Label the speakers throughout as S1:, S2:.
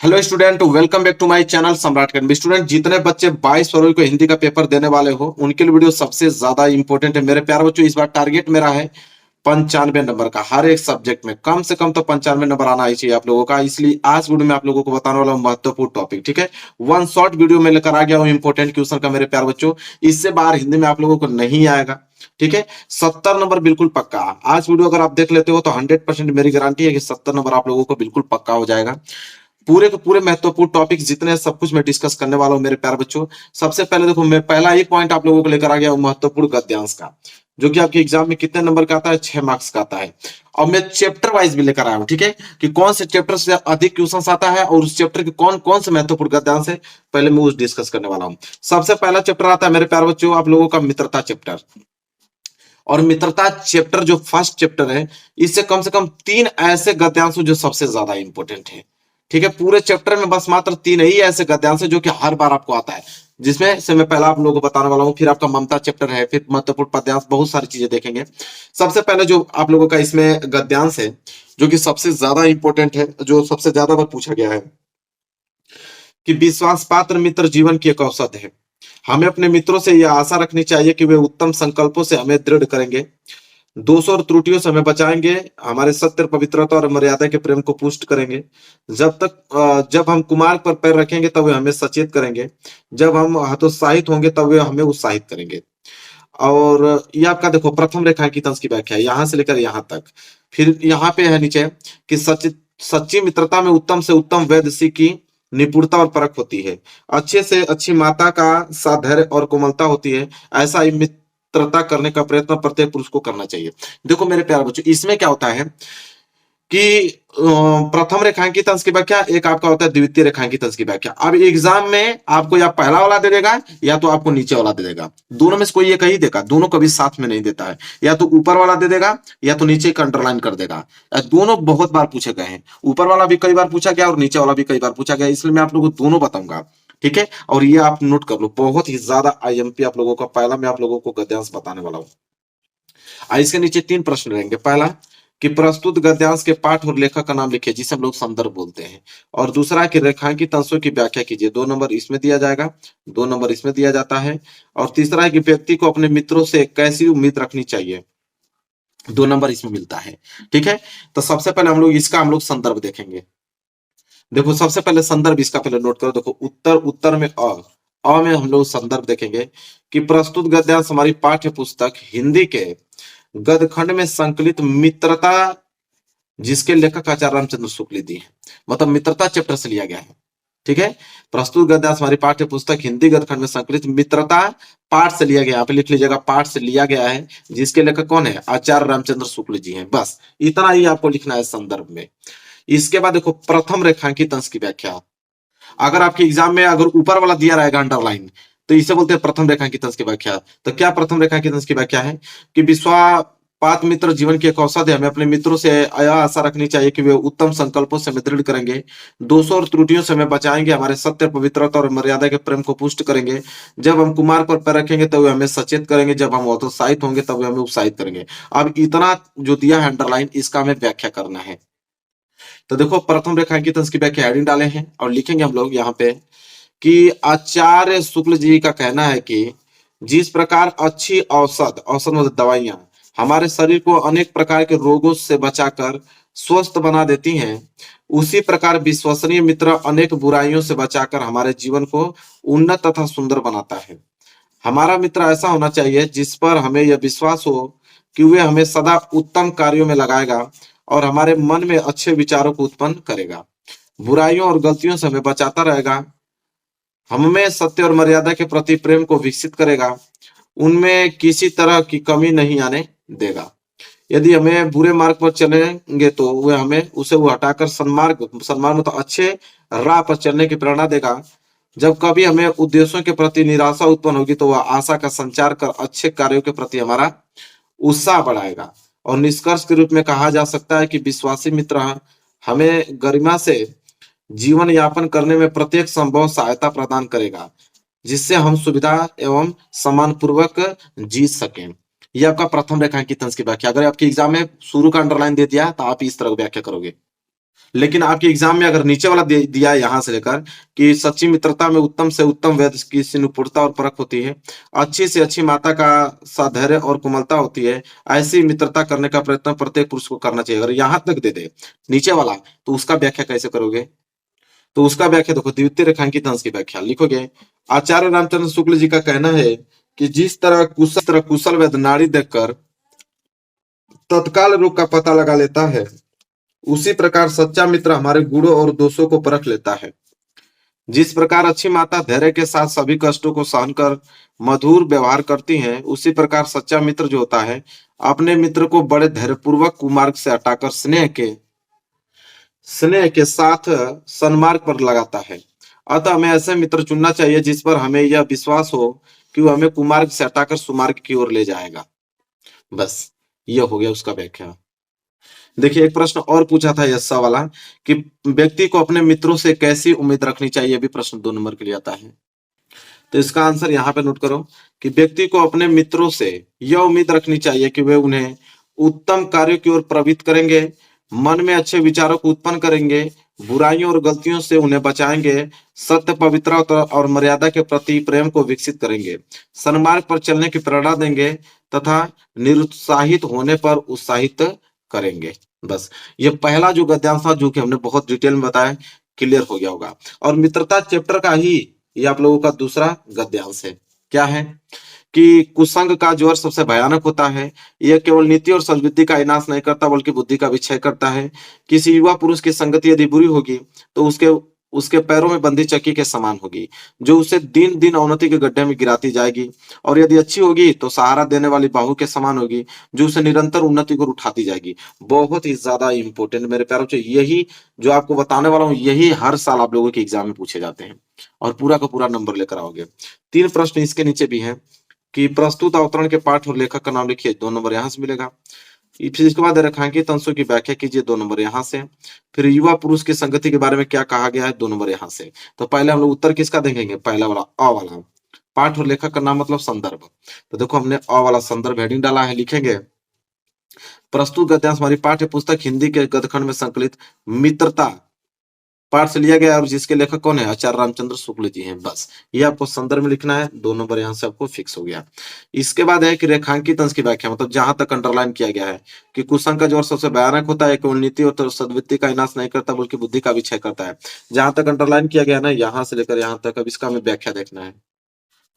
S1: Hello student, welcome back to my channel Samrat academy. Student, जितने बच्चे 22 फरवरी को हिंदी का पेपर देने वाले हो उनके लिए वीडियो सबसे ज्यादा इंपॉर्टेंट है मेरे प्यारे बच्चों। इस बार टारगेट मेरा है 95 नंबर का। हर एक सब्जेक्ट में कम से कम तो 95 नंबर आना ही चाहिए आप लोगों का। इसलिए आज वीडियो में आप लोगों को बताने वाला हूँ महत्वपूर्ण टॉपिक। ठीक है, वन शॉर्ट वीडियो में लेकर आ गया हूँ इंपॉर्टेंट क्वेश्चन का मेरे प्यारे बच्चों। इससे बाहर हिंदी में आप लोगों को नहीं आएगा। ठीक है, 70 नंबर बिल्कुल पक्का। आज वीडियो अगर आप देख लेते हो तो 100% मेरी गारंटी है कि 70 नंबर आप लोगों को बिल्कुल पक्का हो जाएगा। पूरे के पूरे महत्वपूर्ण टॉपिक जितने हैं, सब कुछ मैं डिस्कस करने वाला हूं मेरे प्यारे बच्चों। सबसे पहले देखो, मैं पहला ही पॉइंट आप लोगों को लेकर आ गया हूं महत्वपूर्ण गद्यांश का, जो कि आपके एग्जाम में कितने नंबर का आता है, 6 मार्क्स का आता है। और मैं चैप्टर वाइज भी लेकर आया हूं। ठीक है, कि कौन से चैप्टर से अधिक क्वेश्चन आता है और उस चैप्टर के कौन कौन से महत्वपूर्ण गद्यांश है, पहले मैं उस डिस्कस करने वाला हूं। सबसे पहला चैप्टर आता है मेरे प्यारे बच्चों आप लोगों का मित्रता चैप्टर। और मित्रता चैप्टर जो फर्स्ट चैप्टर है, इससे कम से कम 3 ऐसे गद्यांश जो सबसे ज्यादा इंपॉर्टेंट है। ठीक है, पूरे चैप्टर में बस मात्र 3 ही ऐसे गद्यांश है जो कि हर बार आपको आता है, जिसमें से मैं पहला आप लोगों को बताने वाला हूं। फिर आपका ममता चैप्टर है, फिर महत्वपूर्ण पद्यांश, बहुत सारी चीजें देखेंगे। सबसे पहले जो आप लोगों का इसमें गद्यांश है, जो कि सबसे ज्यादा इंपॉर्टेंट है, जो सबसे ज्यादा बार पूछा गया है, कि विश्वास पात्र मित्र जीवन की एक औसत है। हमें अपने मित्रों से यह आशा रखनी चाहिए कि वे उत्तम संकल्पों से हमें दृढ़ करेंगे, दोषों और त्रुटियों से हमें बचाएंगे, हमारे सत्य, पवित्रता और मर्यादा के प्रेम को पुष्ट करेंगे। जब हम कुमार्ग पर पैर रखेंगे तब वे हमें सचेत करेंगे, जब हम हतोत्साहित होंगे तब वे हमें उत्साहित करेंगे। और ये आपका देखो प्रथम रेखांकित अंश की व्याख्या है, यहां से लेकर यहां तक। फिर यहाँ पे है नीचे कि सच्ची मित्रता में उत्तम से उत्तम वैधसी की निपुणता और परख होती है, अच्छे से अच्छी माता का साधैर्य और कोमलता होती है। ऐसा ही मित्रता करने का प्रयत्न प्रत्येक पुरुष को करना चाहिए। देखो मेरे प्यारे बच्चों, इसमें क्या होता है कि प्रथम रेखांकित अंश की व्याख्या, एक आपका होता है द्वितीय रेखांकित अंश की व्याख्या। अब एग्जाम में आपको या पहला वाला दे देगा या तो आपको नीचे वाला दे देगा, दोनों में से कोई एक ही देगा, दोनों कभी साथ में नहीं देता है। या तो ऊपर वाला दे देगा या तो नीचे का अंडरलाइन कर देगा। दोनों बहुत बार पूछे गए हैं, ऊपर वाला भी कई बार पूछा गया और नीचे वाला भी कई बार पूछा गया, इसलिए मैं आप लोगों को दोनों बताऊंगा। ठीक है, और ये आप नोट कर लो, बहुत ही ज्यादा आईएमपी आप लोगों का पहला मैं आप लोगों को गद्यांश बताने वाला हूं। इसके नीचे 3 प्रश्न रहेंगे। पहला कि प्रस्तुत गद्यांश के पाठ और लेखक का नाम लिखिए, जिसे हम लोग संदर्भ बोलते हैं। और दूसरा कि रेखांकित अंशों की व्याख्या कीजिए, 2 नंबर इसमें दिया जाएगा, 2 नंबर इसमें दिया जाता है। और तीसरा है कि व्यक्ति को अपने मित्रों से कैसी उम्मीद रखनी चाहिए, 2 नंबर इसमें मिलता है। ठीक है, तो सबसे पहले हम लोग संदर्भ देखेंगे। देखो सबसे पहले संदर्भ इसका पहले नोट करो। देखो उत्तर में अ में हम लोग संदर्भ देखेंगे कि प्रस्तुत गद्यांश हमारी पाठ्य पुस्तक हिंदी के गदखंड में संकलित मित्रता, जिसके लेखक आचार्य रामचंद्र शुक्ल जी हैं, मतलब मित्रता चैप्टर से लिया गया है। ठीक है, प्रस्तुत गद्यांश हमारी पाठ्य पुस्तक हिंदी गदखंड में संकलित मित्रता पाठ से लिया गया, यहाँ पे लिख लीजिएगा पाठ से लिया गया है, जिसके लेखक कौन है, आचार्य रामचंद्र शुक्ल जी हैं। बस इतना ही आपको लिखना है संदर्भ में। इसके बाद देखो प्रथम रेखांकित अंश की व्याख्या। अगर आपके एग्जाम में अगर ऊपर वाला दिया रहेगा अंडरलाइन, तो इसे बोलते हैं प्रथम रेखांकित अंश की व्याख्या। तो क्या प्रथम रेखांकित अंश की व्याख्या है कि विश्वापात मित्र जीवन की एक औसत है, हमें अपने मित्रों से यह आशा रखनी चाहिए कि वे उत्तम संकल्पों से हमें दृढ़ करेंगे, दोषों और त्रुटियों से हमें बचाएंगे, हमारे सत्य, पवित्रता और मर्यादा के प्रेम को पुष्ट करेंगे, जब हम कुमार पर पैर रखेंगे तब वे हमें सचेत करेंगे, जब हम हतोत्साहित होंगे तब वे हमें उत्साहित करेंगे। अब इतना जो दिया है अंडरलाइन, इसका हमें व्याख्या करना है। तो देखो प्रथम रेखांकित अंश की व्याख्या हेडिंग डाले हैं और लिखेंगे हम लोग यहाँ पे कि आचार्य शुक्ल जी का कहना है कि जिस प्रकार अच्छी औषध, औषध मतलब दवाइयां, हमारे शरीर को अनेक प्रकार के रोगों से बचाकर स्वस्थ बना देती हैं, उसी प्रकार विश्वसनीय मित्र अनेक बुराइयों से बचाकर हमारे जीवन को उन्नत तथा सुंदर बनाता है। हमारा मित्र ऐसा होना चाहिए जिस पर हमें यह विश्वास हो कि वे हमें सदा उत्तम कार्यों में लगाएगा और हमारे मन में अच्छे विचारों को उत्पन्न करेगा, बुराइयों और गलतियों से हमें बचाता रहेगा, हमें सत्य और मर्यादा के प्रति प्रेम को विकसित करेगा, उनमें किसी तरह की कमी नहीं आने देगा। यदि हमें बुरे मार्ग पर चलेंगे तो वह हमें उसे वो हटाकर सन्मार्ग में तो अच्छे राह पर चलने की प्रेरणा देगा। जब कभी हमें उद्देश्यों के प्रति निराशा उत्पन्न होगी तो वह आशा का संचार कर अच्छे कार्यों के प्रति हमारा उत्साह बढ़ाएगा। और निष्कर्ष के रूप में कहा जा सकता है कि विश्वासी मित्र हमें गरिमा से जीवन यापन करने में प्रत्येक संभव सहायता प्रदान करेगा, जिससे हम सुविधा एवं सम्मान पूर्वक जी सकें। यह आपका प्रथम रेखांकित अंश की व्याख्या। अगर आपके एग्जाम में शुरू का अंडरलाइन दे दिया तो आप इस तरह व्याख्या करोगे। लेकिन आपके एग्जाम में अगर नीचे वाला दिया है यहां से लेकर कि सच्ची मित्रता में उत्तम से उत्तम वेद की निपुणता और परख होती है, अच्छी से अच्छी माता का साधैर्य और कोमलता होती है, ऐसी मित्रता करने का प्रयत्न प्रत्येक पुरुष को करना चाहिए। अगर यहां तक दे दे नीचे वाला, तो उसका व्याख्या कैसे करोगे? तो उसका व्याख्या देखो, द्वितीय रेखांकित अंश की व्याख्या लिखोगे। आचार्य रामचंद्र शुक्ल जी का कहना है कि जिस तरह कुशल वेद नाड़ी देखकर तत्काल रोग का पता लगा लेता है, उसी प्रकार सच्चा मित्र हमारे गुणों और दोषों को परख लेता है। जिस प्रकार अच्छी माता धैर्य के साथ सभी कष्टों को सहन कर मधुर व्यवहार करती हैं, उसी प्रकार सच्चा मित्र जो होता है अपने मित्र को बड़े धैर्यपूर्वक कुमार्ग से हटाकर स्नेह के साथ सन्मार्ग पर लगाता है। अतः हमें ऐसे मित्र चुनना चाहिए जिस पर हमें यह विश्वास हो कि वो हमें कुमार्ग से हटाकर सुमार्ग की ओर ले जाएगा। बस यह हो गया उसका व्याख्या। देखिए, एक प्रश्न और पूछा था यस्सा वाला कि व्यक्ति को अपने मित्रों से कैसी उम्मीद रखनी चाहिए, भी प्रश्न 2 नंबर के लिए आता है। तो इसका आंसर यहाँ पे नोट करो कि व्यक्ति को अपने मित्रों से यह उम्मीद रखनी चाहिए कि वे उन्हें उत्तम कार्यों की ओर प्रवृत्त करेंगे, मन में अच्छे विचारों को उत्पन्न करेंगे, बुराइयों और गलतियों से उन्हें बचाएंगे, सत्य, पवित्रता और मर्यादा के प्रति प्रेम को विकसित करेंगे, सन्मार्ग पर चलने की प्रेरणा देंगे तथा निरुत्साहित होने पर उत्साहित करेंगे। बस ये पहला जो गद्यांश था, जो कि हमने बहुत डिटेल में बताया, क्लियर हो गया होगा। और मित्रता चैप्टर का ही ये आप लोगों का दूसरा गद्यांश है। क्या है कि कुसंग का ज्वर सबसे भयानक होता है। यह केवल नीति और सद्बुद्धि का विनाश नहीं करता, बल्कि बुद्धि का विक्षय करता है। किसी युवा पुरुष की संगति यदि बुरी होगी तो उसके उसके पैरों में बंधी चक्की के समान होगी, जो उसे दिन दिन अवनति के गड्ढे में गिराती जाएगी। और यदि अच्छी होगी तो सहारा देने वाली बाहु के समान होगी, जो उसे निरंतर उन्नति को उठाती जाएगी। बहुत ही ज्यादा इंपॉर्टेंट मेरे प्यारों, यही जो आपको बताने वाला हूँ, यही हर साल आप लोगों के एग्जाम में पूछे जाते हैं और पूरा का पूरा नंबर लेकर आओगे। 3 प्रश्न इसके नीचे भी हैं कि प्रस्तुत अवतरण के पाठ और लेखक का नाम लिखिए, 2 नंबर यहाँ से मिलेगा। फिर इसके बाद रेखांकित अंशों की व्याख्या कीजिए, 2 नंबर यहाँ से। फिर युवा पुरुष की संगति के बारे में क्या कहा गया है, 2 नंबर यहाँ से। तो पहले हम लोग उत्तर किसका देखेंगे, पहला वाला अ वाला, पाठ और लेखक का नाम मतलब संदर्भ। तो देखो हमने अ वाला संदर्भ हेडिंग डाला है, लिखेंगे प्रस्तुत गद्यांश हमारी पाठ्य पुस्तक हिंदी के गदखंड में संकलित मित्रता पाठ से लिया गया और जिसके लेखक कौन है, आचार्य रामचंद्र शुक्ल जी हैं। बस ये आपको संदर्भ में लिखना है, 2 नंबर यहाँ से आपको फिक्स हो गया। इसके बाद है कि रेखांकित अंश की व्याख्या, मतलब जहां तक अंडरलाइन किया गया है कि कुसंग का ज्वर सबसे भयानक होता है, केवल नीति और सद्वृत्ति का विनाश नहीं करता बल्कि बुद्धि का विक्षय करता है। जहां तक अंडरलाइन किया गया है ना, यहाँ से लेकर यहाँ तक, अब इसका हमें व्याख्या देखना है।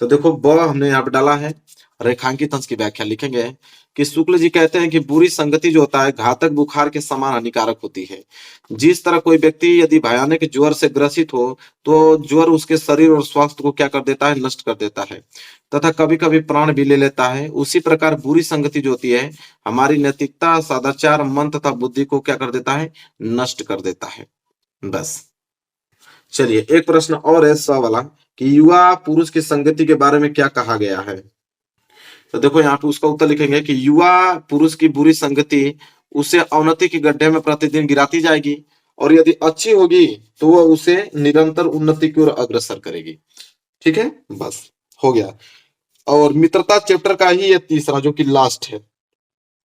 S1: तो देखो ब हमने यहाँ पे डाला है, रेखांकित अंश की व्याख्या लिखेंगे कि शुक्ल जी कहते हैं कि बुरी संगति जो होता है घातक बुखार के समान हानिकारक होती है। जिस तरह कोई व्यक्ति यदि भयानक ज्वर से ग्रसित हो तो ज्वर उसके शरीर और स्वास्थ्य को क्या कर देता है, नष्ट कर देता है तथा कभी कभी प्राण भी ले लेता है। उसी प्रकार बुरी संगति जो होती है हमारी नैतिकता, सदाचार, मन तथा बुद्धि को क्या कर देता है, नष्ट कर देता है। बस चलिए, एक प्रश्न और है स वाला कि युवा पुरुष की संगति के बारे में क्या कहा गया है। तो देखो यहाँ पे उसका उत्तर लिखेंगे कि युवा पुरुष की बुरी संगति उसे अवनति के गड्ढे में प्रतिदिन गिराती जाएगी और यदि अच्छी होगी तो वह उसे निरंतर उन्नति की ओर अग्रसर करेगी। ठीक है, बस हो गया। और मित्रता चैप्टर का ही ये तीसरा जो कि लास्ट है,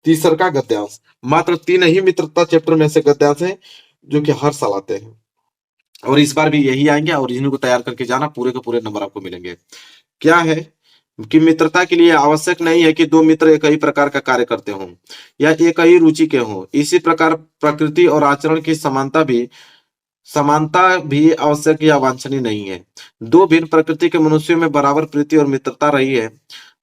S1: तीसरा का गद्यांश। मात्र 3 ही मित्रता चैप्टर में से गद्यांश है जो कि हर साल आते हैं और इस बार भी यही आएंगे और इन्हीं को तैयार करके जाना, पूरे के पूरे नंबर आपको मिलेंगे। क्या है कि मित्रता के लिए आवश्यक नहीं है कि 2 मित्र एक ही प्रकार का कार्य करते हों या एक ही रुचि के हों। इसी प्रकार प्रकृति और आचरण की समानता भी आवश्यक या वांछनीय नहीं है। 2 भिन्न प्रकृति के मनुष्यों में बराबर प्रीति और मित्रता रही है।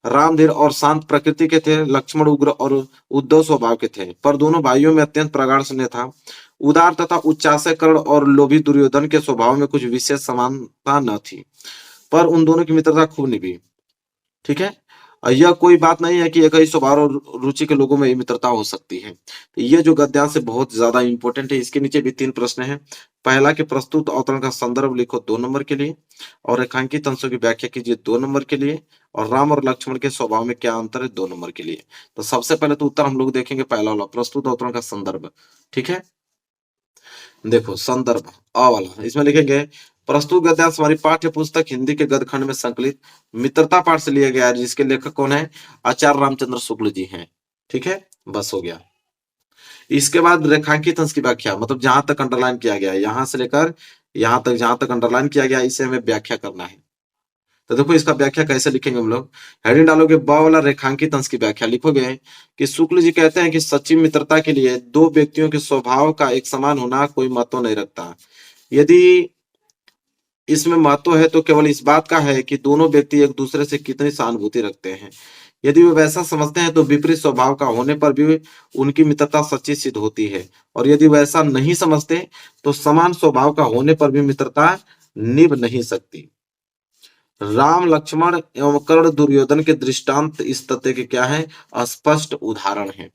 S1: राम धीर और शांत प्रकृति के थे, लक्ष्मण उग्र और उद्धव स्वभाव के थे, पर दोनों भाइयों में अत्यंत प्रगाढ़ स्नेह था। उदार तथा उच्चासय कर्ण और लोभी दुर्योधन के स्वभाव में कुछ विशेष समानता न थी, पर उन दोनों की मित्रता खूब निभी। ठीक है, यह कोई बात नहीं है कि एक ही स्वभाव और रुचि के लोगों में ये मित्रता हो सकती है। तो ये जो गद्यांश है बहुत ज्यादा इंपॉर्टेंट है। इसके नीचे भी 3 प्रश्न हैं। पहला के प्रस्तुत अवतरण का संदर्भ लिखो 2 नंबर के लिए और रेखांकित अंशों की व्याख्या कीजिए 2 नंबर के लिए और राम और लक्ष्मण के स्वभाव में क्या अंतर है 2 नंबर के लिए। तो सबसे पहले तो उत्तर हम लोग देखेंगे पहला वाला, प्रस्तुत अवतरण का संदर्भ। ठीक है, देखो संदर्भ अ वाला, इसमें लिखेंगे प्रस्तुत गद्यांश हमारी पाठ्य पुस्तक हिंदी के गदखंड में संकलित मित्रता पाठ से लिया गया है, जिसके लेखक कौन है, आचार्य रामचंद्र शुक्ल जी हैं। ठीक है, बस हो गया। इसके बाद रेखांकित अंश की व्याख्या, मतलब जहां तक अंडरलाइन किया गया है, यहां से लेकर यहां तक जहां तक अंडरलाइन किया गया है, इसे हमें व्याख्या करना है। तो देखो इसका व्याख्या कैसे लिखेंगे हम लोग। हेडिंग डालोगे ब वाला रेखांकित अंश की व्याख्या लिखोगे कि शुक्ल जी कहते हैं कि सच्ची मित्रता के लिए दो व्यक्तियों के स्वभाव का एक समान होना कोई महत्व नहीं रखता। यदि इसमें महत्व है तो केवल इस बात का है कि दोनों व्यक्ति एक दूसरे से कितनी सहानुभूति रखते हैं। यदि वे वैसा समझते हैं तो विपरीत स्वभाव का होने पर भी उनकी मित्रता सच्ची सिद्ध होती है, और यदि वैसा नहीं समझते तो समान स्वभाव का होने पर भी मित्रता निभ नहीं सकती। राम लक्ष्मण एवं कर्ण दुर्योधन के दृष्टांत इस तथ्य के क्या है, स्पष्ट उदाहरण है।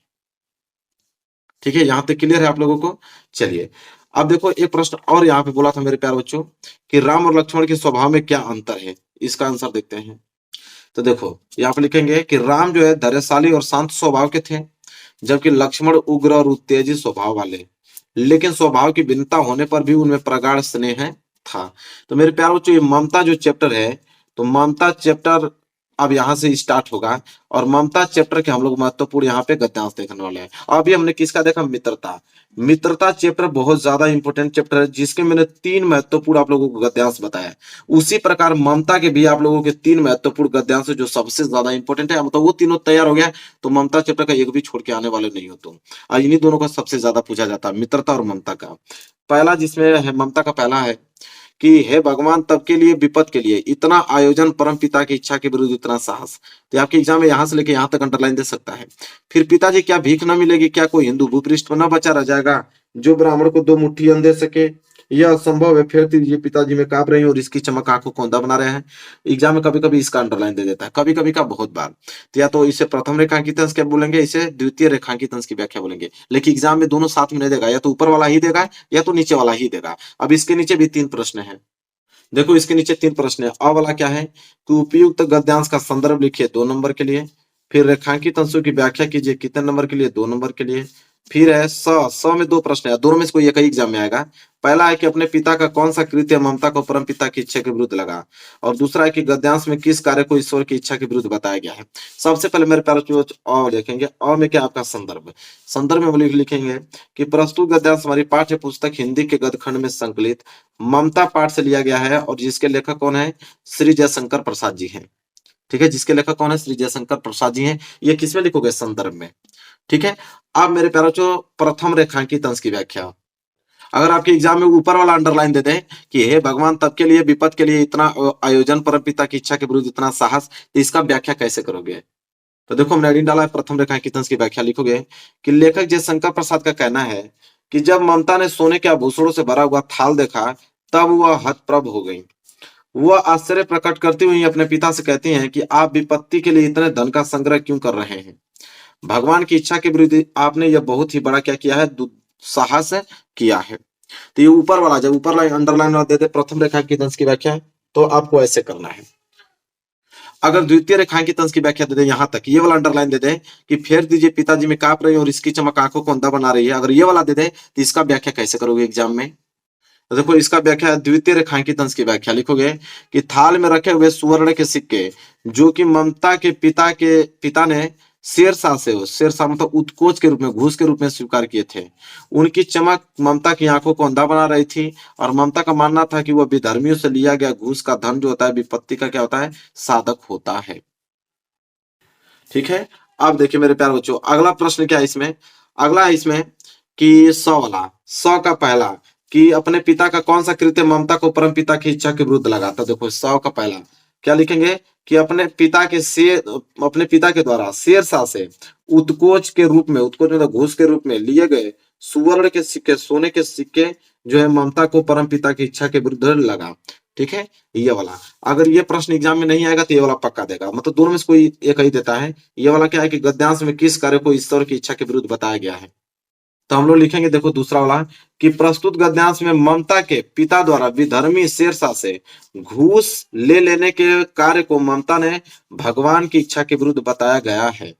S1: ठीक है, यहां तक क्लियर है आप लोगों को। चलिए अब देखो एक प्रश्न और यहाँ पे बोला था मेरे प्यारे बच्चों कि राम और लक्ष्मण के स्वभाव में क्या अंतर है, इसका आंसर देखते हैं। तो देखो यहाँ पे लिखेंगे कि राम जो है धैर्यशाली और शांत स्वभाव के थे, जबकि लक्ष्मण उग्र और उत्तेजित स्वभाव वाले, लेकिन स्वभाव की भिन्नता होने पर भी उनमें प्रगाढ़ स्नेह था। तो मेरे प्यारे बच्चों ये ममता जो चैप्टर है, तो ममता चैप्टर अब यहाँ से स्टार्ट होगा, और ममता चैप्टर के हम लोग महत्वपूर्ण यहाँ पे गद्यांश देखने वाले हैं। अभी हमने किसका देखा, मित्रता। मित्रता चैप्टर बहुत ज्यादा इंपॉर्टेंट चैप्टर है, जिसके मैंने 3 महत्वपूर्ण आप लोगों को गद्यांश बताया। उसी प्रकार ममता के भी आप लोगों के 3 महत्वपूर्ण गद्यांश जो सबसे ज्यादा इंपॉर्टेंट है, मतलब वो तीनों तैयार हो गया तो ममता चैप्टर का एक भी छोड़ के आने वाले नहीं हो तुम। इन्हीं दोनों का सबसे ज्यादा पूछा जाता है, मित्रता और ममता का। पहला जिसमें है ममता का, पहला है कि हे भगवान तब के लिए विपद के लिए इतना आयोजन, परम पिता की इच्छा के विरुद्ध इतना साहस। तो आपके एग्जाम में यहां से लेके यहां तक अंडरलाइन दे सकता है। फिर पिताजी क्या भीख न मिलेगी, क्या कोई हिंदू भूपृष्ठ पर न बचा रह जाएगा जो ब्राह्मण को 2 मुट्ठी अन्न दे सके, यह असंभव है। फिर दीजिए पिताजी में कांप रही और इसकी चमक आंखों को अंधा बना रहे हैं। एग्जाम में कभी कभी इसका अंडरलाइन दे देता है, कभी कभी का बहुत बार। तो या तो इसे प्रथम रेखांकित अंश क्या बोलेंगे, इसे द्वितीय रेखांकित अंश की व्याख्या बोलेंगे। लेकिन एग्जाम में दोनों साथ में नहीं देगा, या तो ऊपर वाला ही देगा या तो नीचे वाला ही देगा। अब इसके नीचे भी 3 प्रश्न है। देखो इसके नीचे 3 प्रश्न है। अ वाला क्या है कि उपयुक्त गद्यांश का संदर्भ लिखिए 2 नंबर के लिए। फिर रेखांकित अंशों की व्याख्या कीजिए कितने नंबर के लिए, 2 नंबर के लिए। फिर है स में 2 प्रश्न है, दोनों में से कोई एक ही एग्जाम में आएगा। पहला है कि अपने पिता का कौन सा कृत्य ममता को परम पिता की इच्छा के विरुद्ध लगा, और दूसरा है कि गद्यांश में किस कार्य को ईश्वर की इच्छा के विरुद्ध बताया गया है। सबसे पहले मेरे प्यारे बच्चों अ देखेंगे। अ में क्या आपका संदर्भ, संदर्भ में हम लिखेंगे कि प्रस्तुत गद्यांश हमारी पाठ्य पुस्तक हिंदी के गद्यखंड में संकलित ममता पाठ से लिया गया है, और जिसके लेखक कौन है, श्री जयशंकर प्रसाद जी हैं। ठीक है, जिसके लेखक कौन है, श्री जयशंकर प्रसाद जी हैं। ये किसमें लिखोगे, संदर्भ में। ठीक है, अब मेरे प्यारे बच्चों प्रथम रेखांकित अंश की व्याख्या। अगर आपके एग्जाम में ऊपर वाला अंडरलाइन दे दें कि हे भगवान तब के लिए विपद के लिए इतना आयोजन, परम पिता की इच्छा के विरुद्ध इतना साहस, तो इसका व्याख्या कैसे करोगे। तो देखो हमने डाला है प्रथम रेखांकित अंश की व्याख्या लिखोगे कि लेखक जयशंकर प्रसाद का कहना है कि जब ममता ने सोने के आभूषणों से भरा हुआ थाल देखा तब वह हतप्रभ हो गई। वह आश्चर्य प्रकट करती हुई अपने पिता से कहती हैं कि आप विपत्ति के लिए इतने धन का संग्रह क्यों कर रहे हैं। भगवान की इच्छा के विरुद्ध आपने यह बहुत ही बड़ा क्या किया है, साहस किया है। तो ये ऊपर वाला, जब ऊपर लाइन अंडरलाइन दे दे प्रथम रेखांकित अंश की व्याख्या, तो आपको ऐसे करना है। अगर द्वितीय रेखांकित अंश की व्याख्या दे दे यहां तक, ये वाला अंडरलाइन दे दे कि फेर दीजिए पिताजी में कांप रही और इसकी चमक आंखों को अंधा बना रही है, अगर ये वाला दे दे तो इसका व्याख्या कैसे करोगे एग्जाम में। तो देखो इसका व्याख्या द्वितीय रेखांकित अंश की व्याख्या लिखोगे कि थाल में रखे हुए सुवर्ण के सिक्के जो कि ममता के पिता ने शेरशाह से, शेरशाह मतलब उत्कोच के रूप में, घूस के रूप में स्वीकार किए थे, उनकी चमक ममता की आंखों को अंधा बना रही थी, और ममता का मानना था कि वह विधर्मियों से लिया गया घूस का धन जो होता है विपत्ति का क्या होता है, साधक होता है। ठीक है, अब देखिए मेरे प्यारे बच्चों अगला प्रश्न क्या है इसमें, अगला है इसमें कि 100 वाला, 100 का पहला कि अपने पिता का कौन सा कृत्य ममता को परम पिता की इच्छा के विरुद्ध लगा। तो देखो 100 का पहला क्या लिखेंगे कि अपने पिता के द्वारा शेरशाह से उत्कोच के रूप में, उत्कोच मतलब घूस के रूप में लिए गए सुवर्ण के सिक्के, सोने के सिक्के जो है ममता को परम पिता की इच्छा के विरुद्ध लगा। ठीक है, ये वाला अगर ये प्रश्न एग्जाम में नहीं आएगा तो ये वाला पक्का देगा, मतलब दोनों में से कोई एक ही देता है। ये वाला क्या है कि गद्यांश में किस कार्य को ईश्वर की इच्छा के विरुद्ध बताया गया है। तो हम लोग लिखेंगे देखो दूसरा वाला कि प्रस्तुत गद्यांश में ममता के पिता द्वारा विधर्मी शेरशाह से घूस ले लेने के कार्य को ममता ने भगवान की इच्छा के विरुद्ध बताया गया है।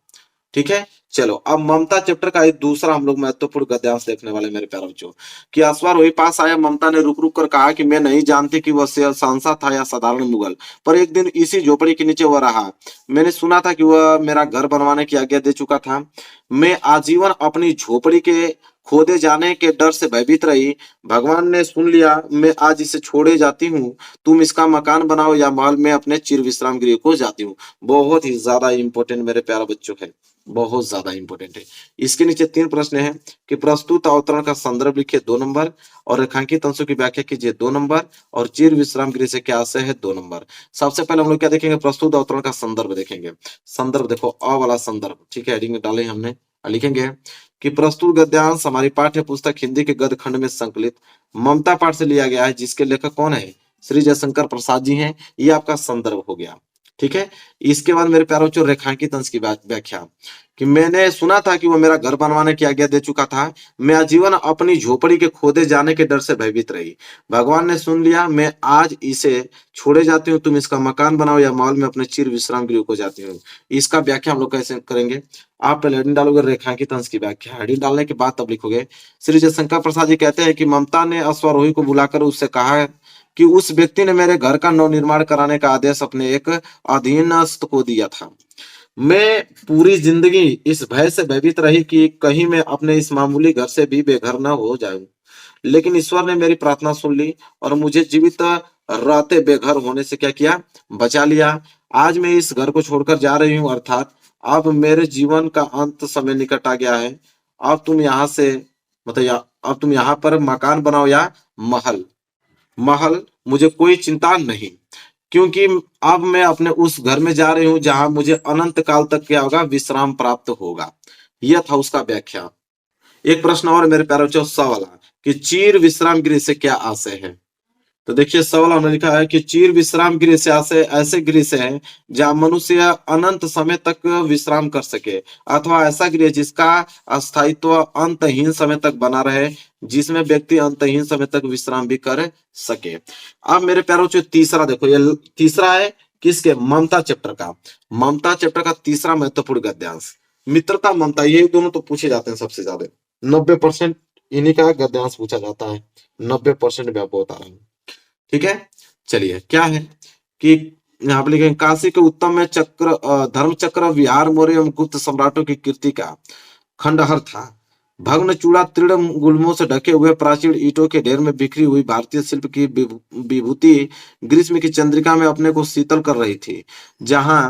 S1: ठीक है, चलो अब ममता चैप्टर का एक दूसरा हम लोग महत्वपूर्ण गद्यांश देखने वाले मेरे प्यारे बच्चों। कि अश्वर वही पास आया, ममता ने रुक रुक कर कहा कि मैं नहीं जानती कि वह सांसद था या साधारण मुगल, पर एक दिन इसी झोपड़ी के नीचे वह रहा। मैंने सुना था कि वह मेरा घर बनवाने की आज्ञा दे चुका था। मैं आजीवन अपनी झोपड़ी के खोदे जाने के डर से भयभीत रही। भगवान ने सुन लिया, मैं आज इसे छोड़े जाती हूँ। तुम इसका मकान बनाओ या महल में अपने चिर विश्राम गृह को जाती हूँ। बहुत ही ज्यादा इंपॉर्टेंट मेरे प्यारे बच्चों है, बहुत ज्यादा इंपॉर्टेंट है। इसके नीचे 3 प्रश्न है कि प्रस्तुत अवतरण का संदर्भ लिखिए 2 नंबर, और रेखांकित अंशों की व्याख्या कीजिए 2 नंबर, और चिर विश्राम गृह से क्या आशय है 2 नंबर। सबसे पहले हम लोग क्या देखेंगे, प्रस्तुत अवतरण का संदर्भ देखेंगे। संदर्भ देखो अ वाला संदर्भ, ठीक है, हेडिंग डाले हमने, लिखेंगे कि प्रस्तुत गद्यांश हमारी पाठ्य पुस्तक हिंदी के गद्य खंड में संकलित ममता पाठ से लिया गया है, जिसके लेखक कौन है, श्री जयशंकर प्रसाद जी हैं। ये आपका संदर्भ हो गया, ठीक है। इसके बाद मेरे प्यारे बच्चों रेखांकित अंश की व्याख्या, कि मैंने सुना था कि वो मेरा घर बनवाने की आज्ञा दे चुका था। मैं आजीवन अपनी झोपड़ी के खोदे जाने के डर से भयभीत रही। भगवान ने सुन लिया, मैं आज इसे छोड़े जाती हूँ। तुम इसका मकान बनाओ या महल में अपने चिर विश्राम गृह को जाती हूँ। इसका व्याख्या हम लोग कैसे करेंगे, आप पहले हेडिंग डालोगे रेखांकित अंश की व्याख्या, हेडिंग डालने के बाद तब लिखोगे। श्री जयशंकर प्रसाद जी कहते हैं कि ममता ने अश्वारोही को बुलाकर उससे कहा कि उस व्यक्ति ने मेरे घर का नवनिर्माण कराने का आदेश अपने एक अधीनस्थ को दिया था। मैं पूरी जिंदगी इस भय से भयभीत रही कि कहीं मैं अपने इस मामूली घर से भी बेघर न हो जाऊं, लेकिन ईश्वर ने मेरी प्रार्थना सुन ली और मुझे जीवित रहते बेघर होने से क्या किया, बचा लिया। आज मैं इस घर को छोड़कर जा रही हूँ, अर्थात अब मेरे जीवन का अंत समय निकट आ गया है। अब तुम यहाँ से अब तुम यहाँ पर मकान बनाओ या महल, मुझे कोई चिंता नहीं, क्योंकि अब मैं अपने उस घर में जा रही हूं जहां मुझे अनंत काल तक क्या होगा, विश्राम प्राप्त होगा। यह था उसका व्याख्या। एक प्रश्न और मेरे प्यारे बच्चों, सवाल कि चीर विश्राम गृह से क्या आशय है। तो देखिए सवाल हमने लिखा है कि चीर विश्राम गृह से आशय ऐसे गृह से है जहां मनुष्य अनंत समय तक विश्राम कर सके, अथवा ऐसा गृह जिसका अस्थायित्व अंतहीन समय तक बना रहे, जिसमें व्यक्ति अंतहीन समय तक विश्राम भी कर सके। अब मेरे प्यारों से तीसरा देखो, ये तीसरा है किसके, ममता चैप्टर का। ममता चैप्टर का तीसरा महत्वपूर्ण गद्यांश मित्रता ममता, ये दोनों तो पूछे जाते हैं सबसे ज्यादा, 90% इन्हीं का गद्यांश पूछा जाता है, 90% मैं बता रहा हूँ, ठीक है। चलिए क्या है कि यहाँ पे लिखे काशी के उत्तम में धर्म चक्र विहार मौर्य एवं गुप्त सम्राटों की कीर्ति का खंडहर था। भग्न चूड़ा तीर्ण गुल्मों से ढके हुए प्राचीन ईंटों के ढेर में बिखरी हुई भारतीय शिल्प की विभूति ग्रीष्म की चंद्रिका में अपने को शीतल कर रही थी। जहां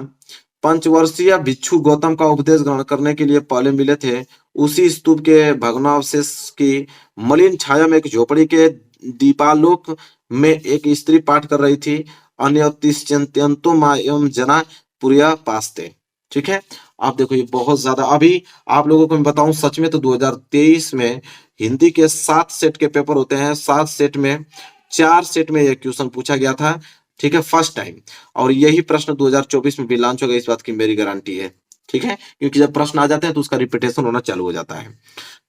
S1: पंचवर्षीय भिक्षु गौतम का उपदेश ग्रहण करने के लिए पहले मिले थे, उसी स्तूप के भग्नावशेष की मलिन छाया में एक झोपड़ी के दीपालोक में एक स्त्री पाठ कर रही थी। अन्यंतो मायम जना पुरिया पास्ते, ठीक है। आप देखो ये बहुत ज्यादा, अभी आप लोगों को मैं बताऊं सच में तो 2023 में हिंदी के 7 सेट के पेपर होते हैं, 7 सेट में 4 सेट में यह क्वेश्चन पूछा गया था, ठीक है, फर्स्ट टाइम। और यही प्रश्न 2024 में भी लॉन्च होगा, इस बात की मेरी गारंटी है, ठीक है, क्योंकि जब प्रश्न आ जाते हैं तो उसका रिपीटेशन होना चालू हो जाता है।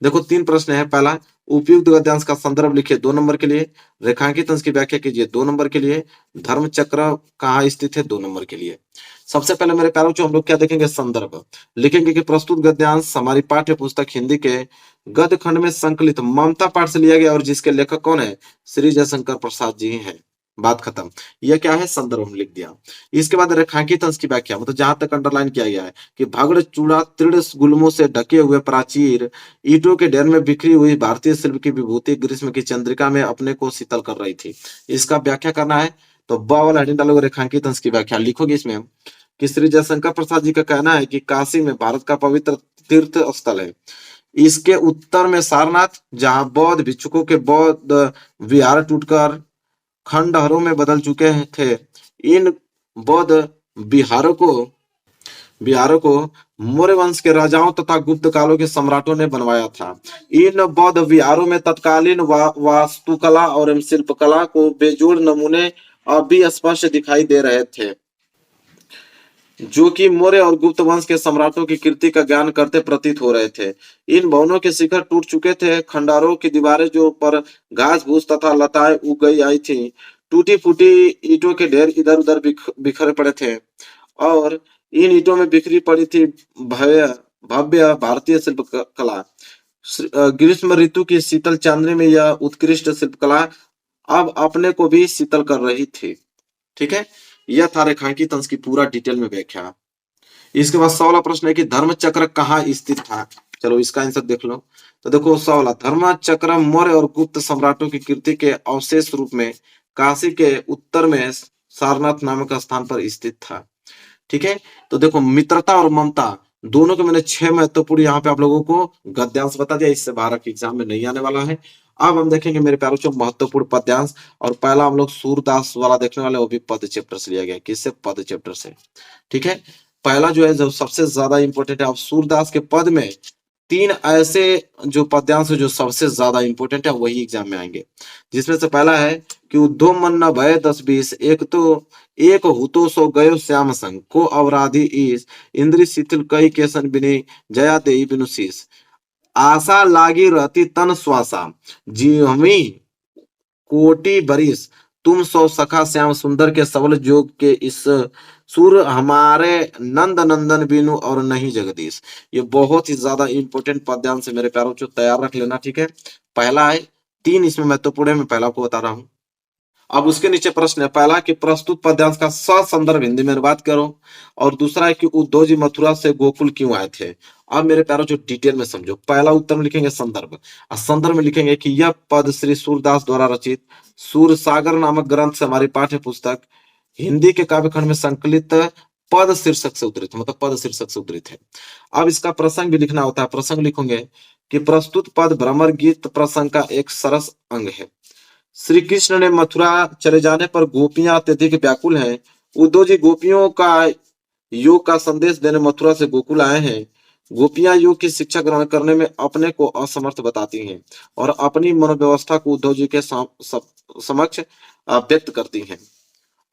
S1: देखो 3 प्रश्न है। पहला, उपयुक्त गद्यांश का संदर्भ लिखिए 2 नंबर के लिए, रेखांकित अंश की व्याख्या कीजिए 2 नंबर के लिए, धर्म चक्र कहाँ स्थित है 2 नंबर के लिए। सबसे पहले मेरे प्यारों हम लोग क्या देखेंगे, संदर्भ लिखेंगे कि प्रस्तुत गद्यांश हमारी पाठ्य पुस्तक हिंदी के गद्य खंड में संकलित ममता पाठ से लिया गया और जिसके लेखक कौन है, श्री जयशंकर प्रसाद जी हैं। बात खत्म। यह क्या है, संदर्भ लिख दिया। इसके बाद रेखांकित अंश की व्याख्या, मतलब जहां तक अंडरलाइन किया गया है कि भग्न चूड़ा तीर्ण गुल्मों से ढके हुए प्राचीर ईंटों के ढेर में बिखरी हुई भारतीय शिल्प की विभूति ग्रीष्म की चंद्रिका में अपने को शीतल कर रही थी। इसका व्याख्या करना है तो ब वाला हेडिंग डालोगे, रेखांकित अंश की व्याख्या लिखोगे इसमें कि श्री जयशंकर प्रसाद जी का कहना है कि काशी में भारत का पवित्र तीर्थ स्थल है। इसके उत्तर में सारनाथ, जहां बौद्ध भिक्षुकों के बौद्ध विहार टूटकर खंडहरों में बदल चुके थे। इन बौद्ध विहारों को मौर्य वंश के राजाओं तथा गुप्त कालों के सम्राटों ने बनवाया था। इन बौद्ध विहारों में तत्कालीन वास्तुकला और शिल्पकला को बेजोड़ नमूने अब भी स्पष्ट दिखाई दे रहे थे, जो कि मौर्य और गुप्त वंश के सम्राटों की कीर्ति का ज्ञान करते प्रतीत हो रहे थे। इन भवनों के शिखर टूट चुके थे, खंडारों की दीवारें जो पर घास भूस तथा लताएं उग गई आई थी, टूटी फूटी ईंटों के ढेर इधर उधर बिखरे पड़े थे और इन ईंटों में बिखरी पड़ी थी भव्य भारतीय शिल्प कला, ग्रीष्म ऋतु की शीतल चांदनी में यह उत्कृष्ट शिल्पकला अब अपने को भी शीतल कर रही थी। ठीक है, यह था रेखांकित अंश की पूरा डिटेल में व्याख्या। इसके बाद 100वां प्रश्न है कि धर्म चक्र कहाँ स्थित था। चलो इसका आंसर देख लो। तो देखो 100वां, धर्म चक्र मौर्य और गुप्त सम्राटों की कृति के अवशेष रूप में काशी के उत्तर में सारनाथ नामक स्थान पर स्थित था। ठीक है, तो देखो मित्रता और ममता दोनों के मैंने 6 महत्वपूर्ण यहाँ पे आप लोगों को गद्यांश बता दिया, इससे बाहर के एग्जाम में नहीं आने वाला है। अब हम देखेंगे मेरे प्यारों जो महत्वपूर्ण पद्यांश, और पहला हम लोग सूरदास वाला देखने वाले, वो भी पद चैप्टर से लिया गया। किससे? पद चैप्टर से। ठीक है, पहला जो है जो सबसे ज्यादा इंपॉर्टेंट है, अब सूरदास के पद में 3 ऐसे जो पद्यांश है जो सबसे ज्यादा इंपॉर्टेंट है, वही एग्जाम में आएंगे। जिसमें से पहला है कि उद्धव मन न भय 10-20, एक हुतो सो गयो श्याम संग को अवराधी ईस, इंद्री शिथिल कई केसन बिनी जया देई बिनु शीस, आशा लागी रहती तन श्वासा, जीवमी कोटि बरिस, तुम सो सखा श्याम सुंदर के सबल जोग के इस सुर हमारे नंद नंदन बिनु और नहीं जगदीश। ये बहुत ही ज्यादा इंपॉर्टेंट पद्यांश है मेरे प्यारों, जो तैयार रख लेना। ठीक है, पहला है, 3 इसमें महत्वपूर्ण है, मैं पहला को बता रहा हूं। अब उसके नीचे प्रश्न है, पहला कि प्रस्तुत पद्यांश का ससंदर्भ हिंदी में अनुवाद करो, और दूसरा है कि उद्धव जी मथुरा से गोकुल क्यों आए थे। अब मेरे प्यारों जो डिटेल में समझो, पहला उत्तर में लिखेंगे संदर्भ, और संदर्भ में लिखेंगे कि यह पद श्री सूरदास द्वारा रचित सूर सागर नामक ग्रंथ से हमारी पाठ्य पुस्तक हिंदी के काव्यखंड में संकलित पद शीर्षक से उद्धृत, मतलब पद शीर्षक से उद्धृत है। अब इसका प्रसंग भी लिखना होता है, प्रसंग लिखेंगे कि प्रस्तुत पद भ्रमर गीत प्रसंग का एक सरस अंग है। श्री कृष्ण ने मथुरा चले जाने पर गोपियां अत्यधिक व्याकुल हैं। उद्धव जी गोपियों का योग का संदेश देने मथुरा से गोकुल आए हैं। गोपियां योग की शिक्षा ग्रहण करने में अपने को असमर्थ बताती हैं और अपनी मनोव्यवस्था को उद्धव जी के समक्ष व्यक्त करती हैं।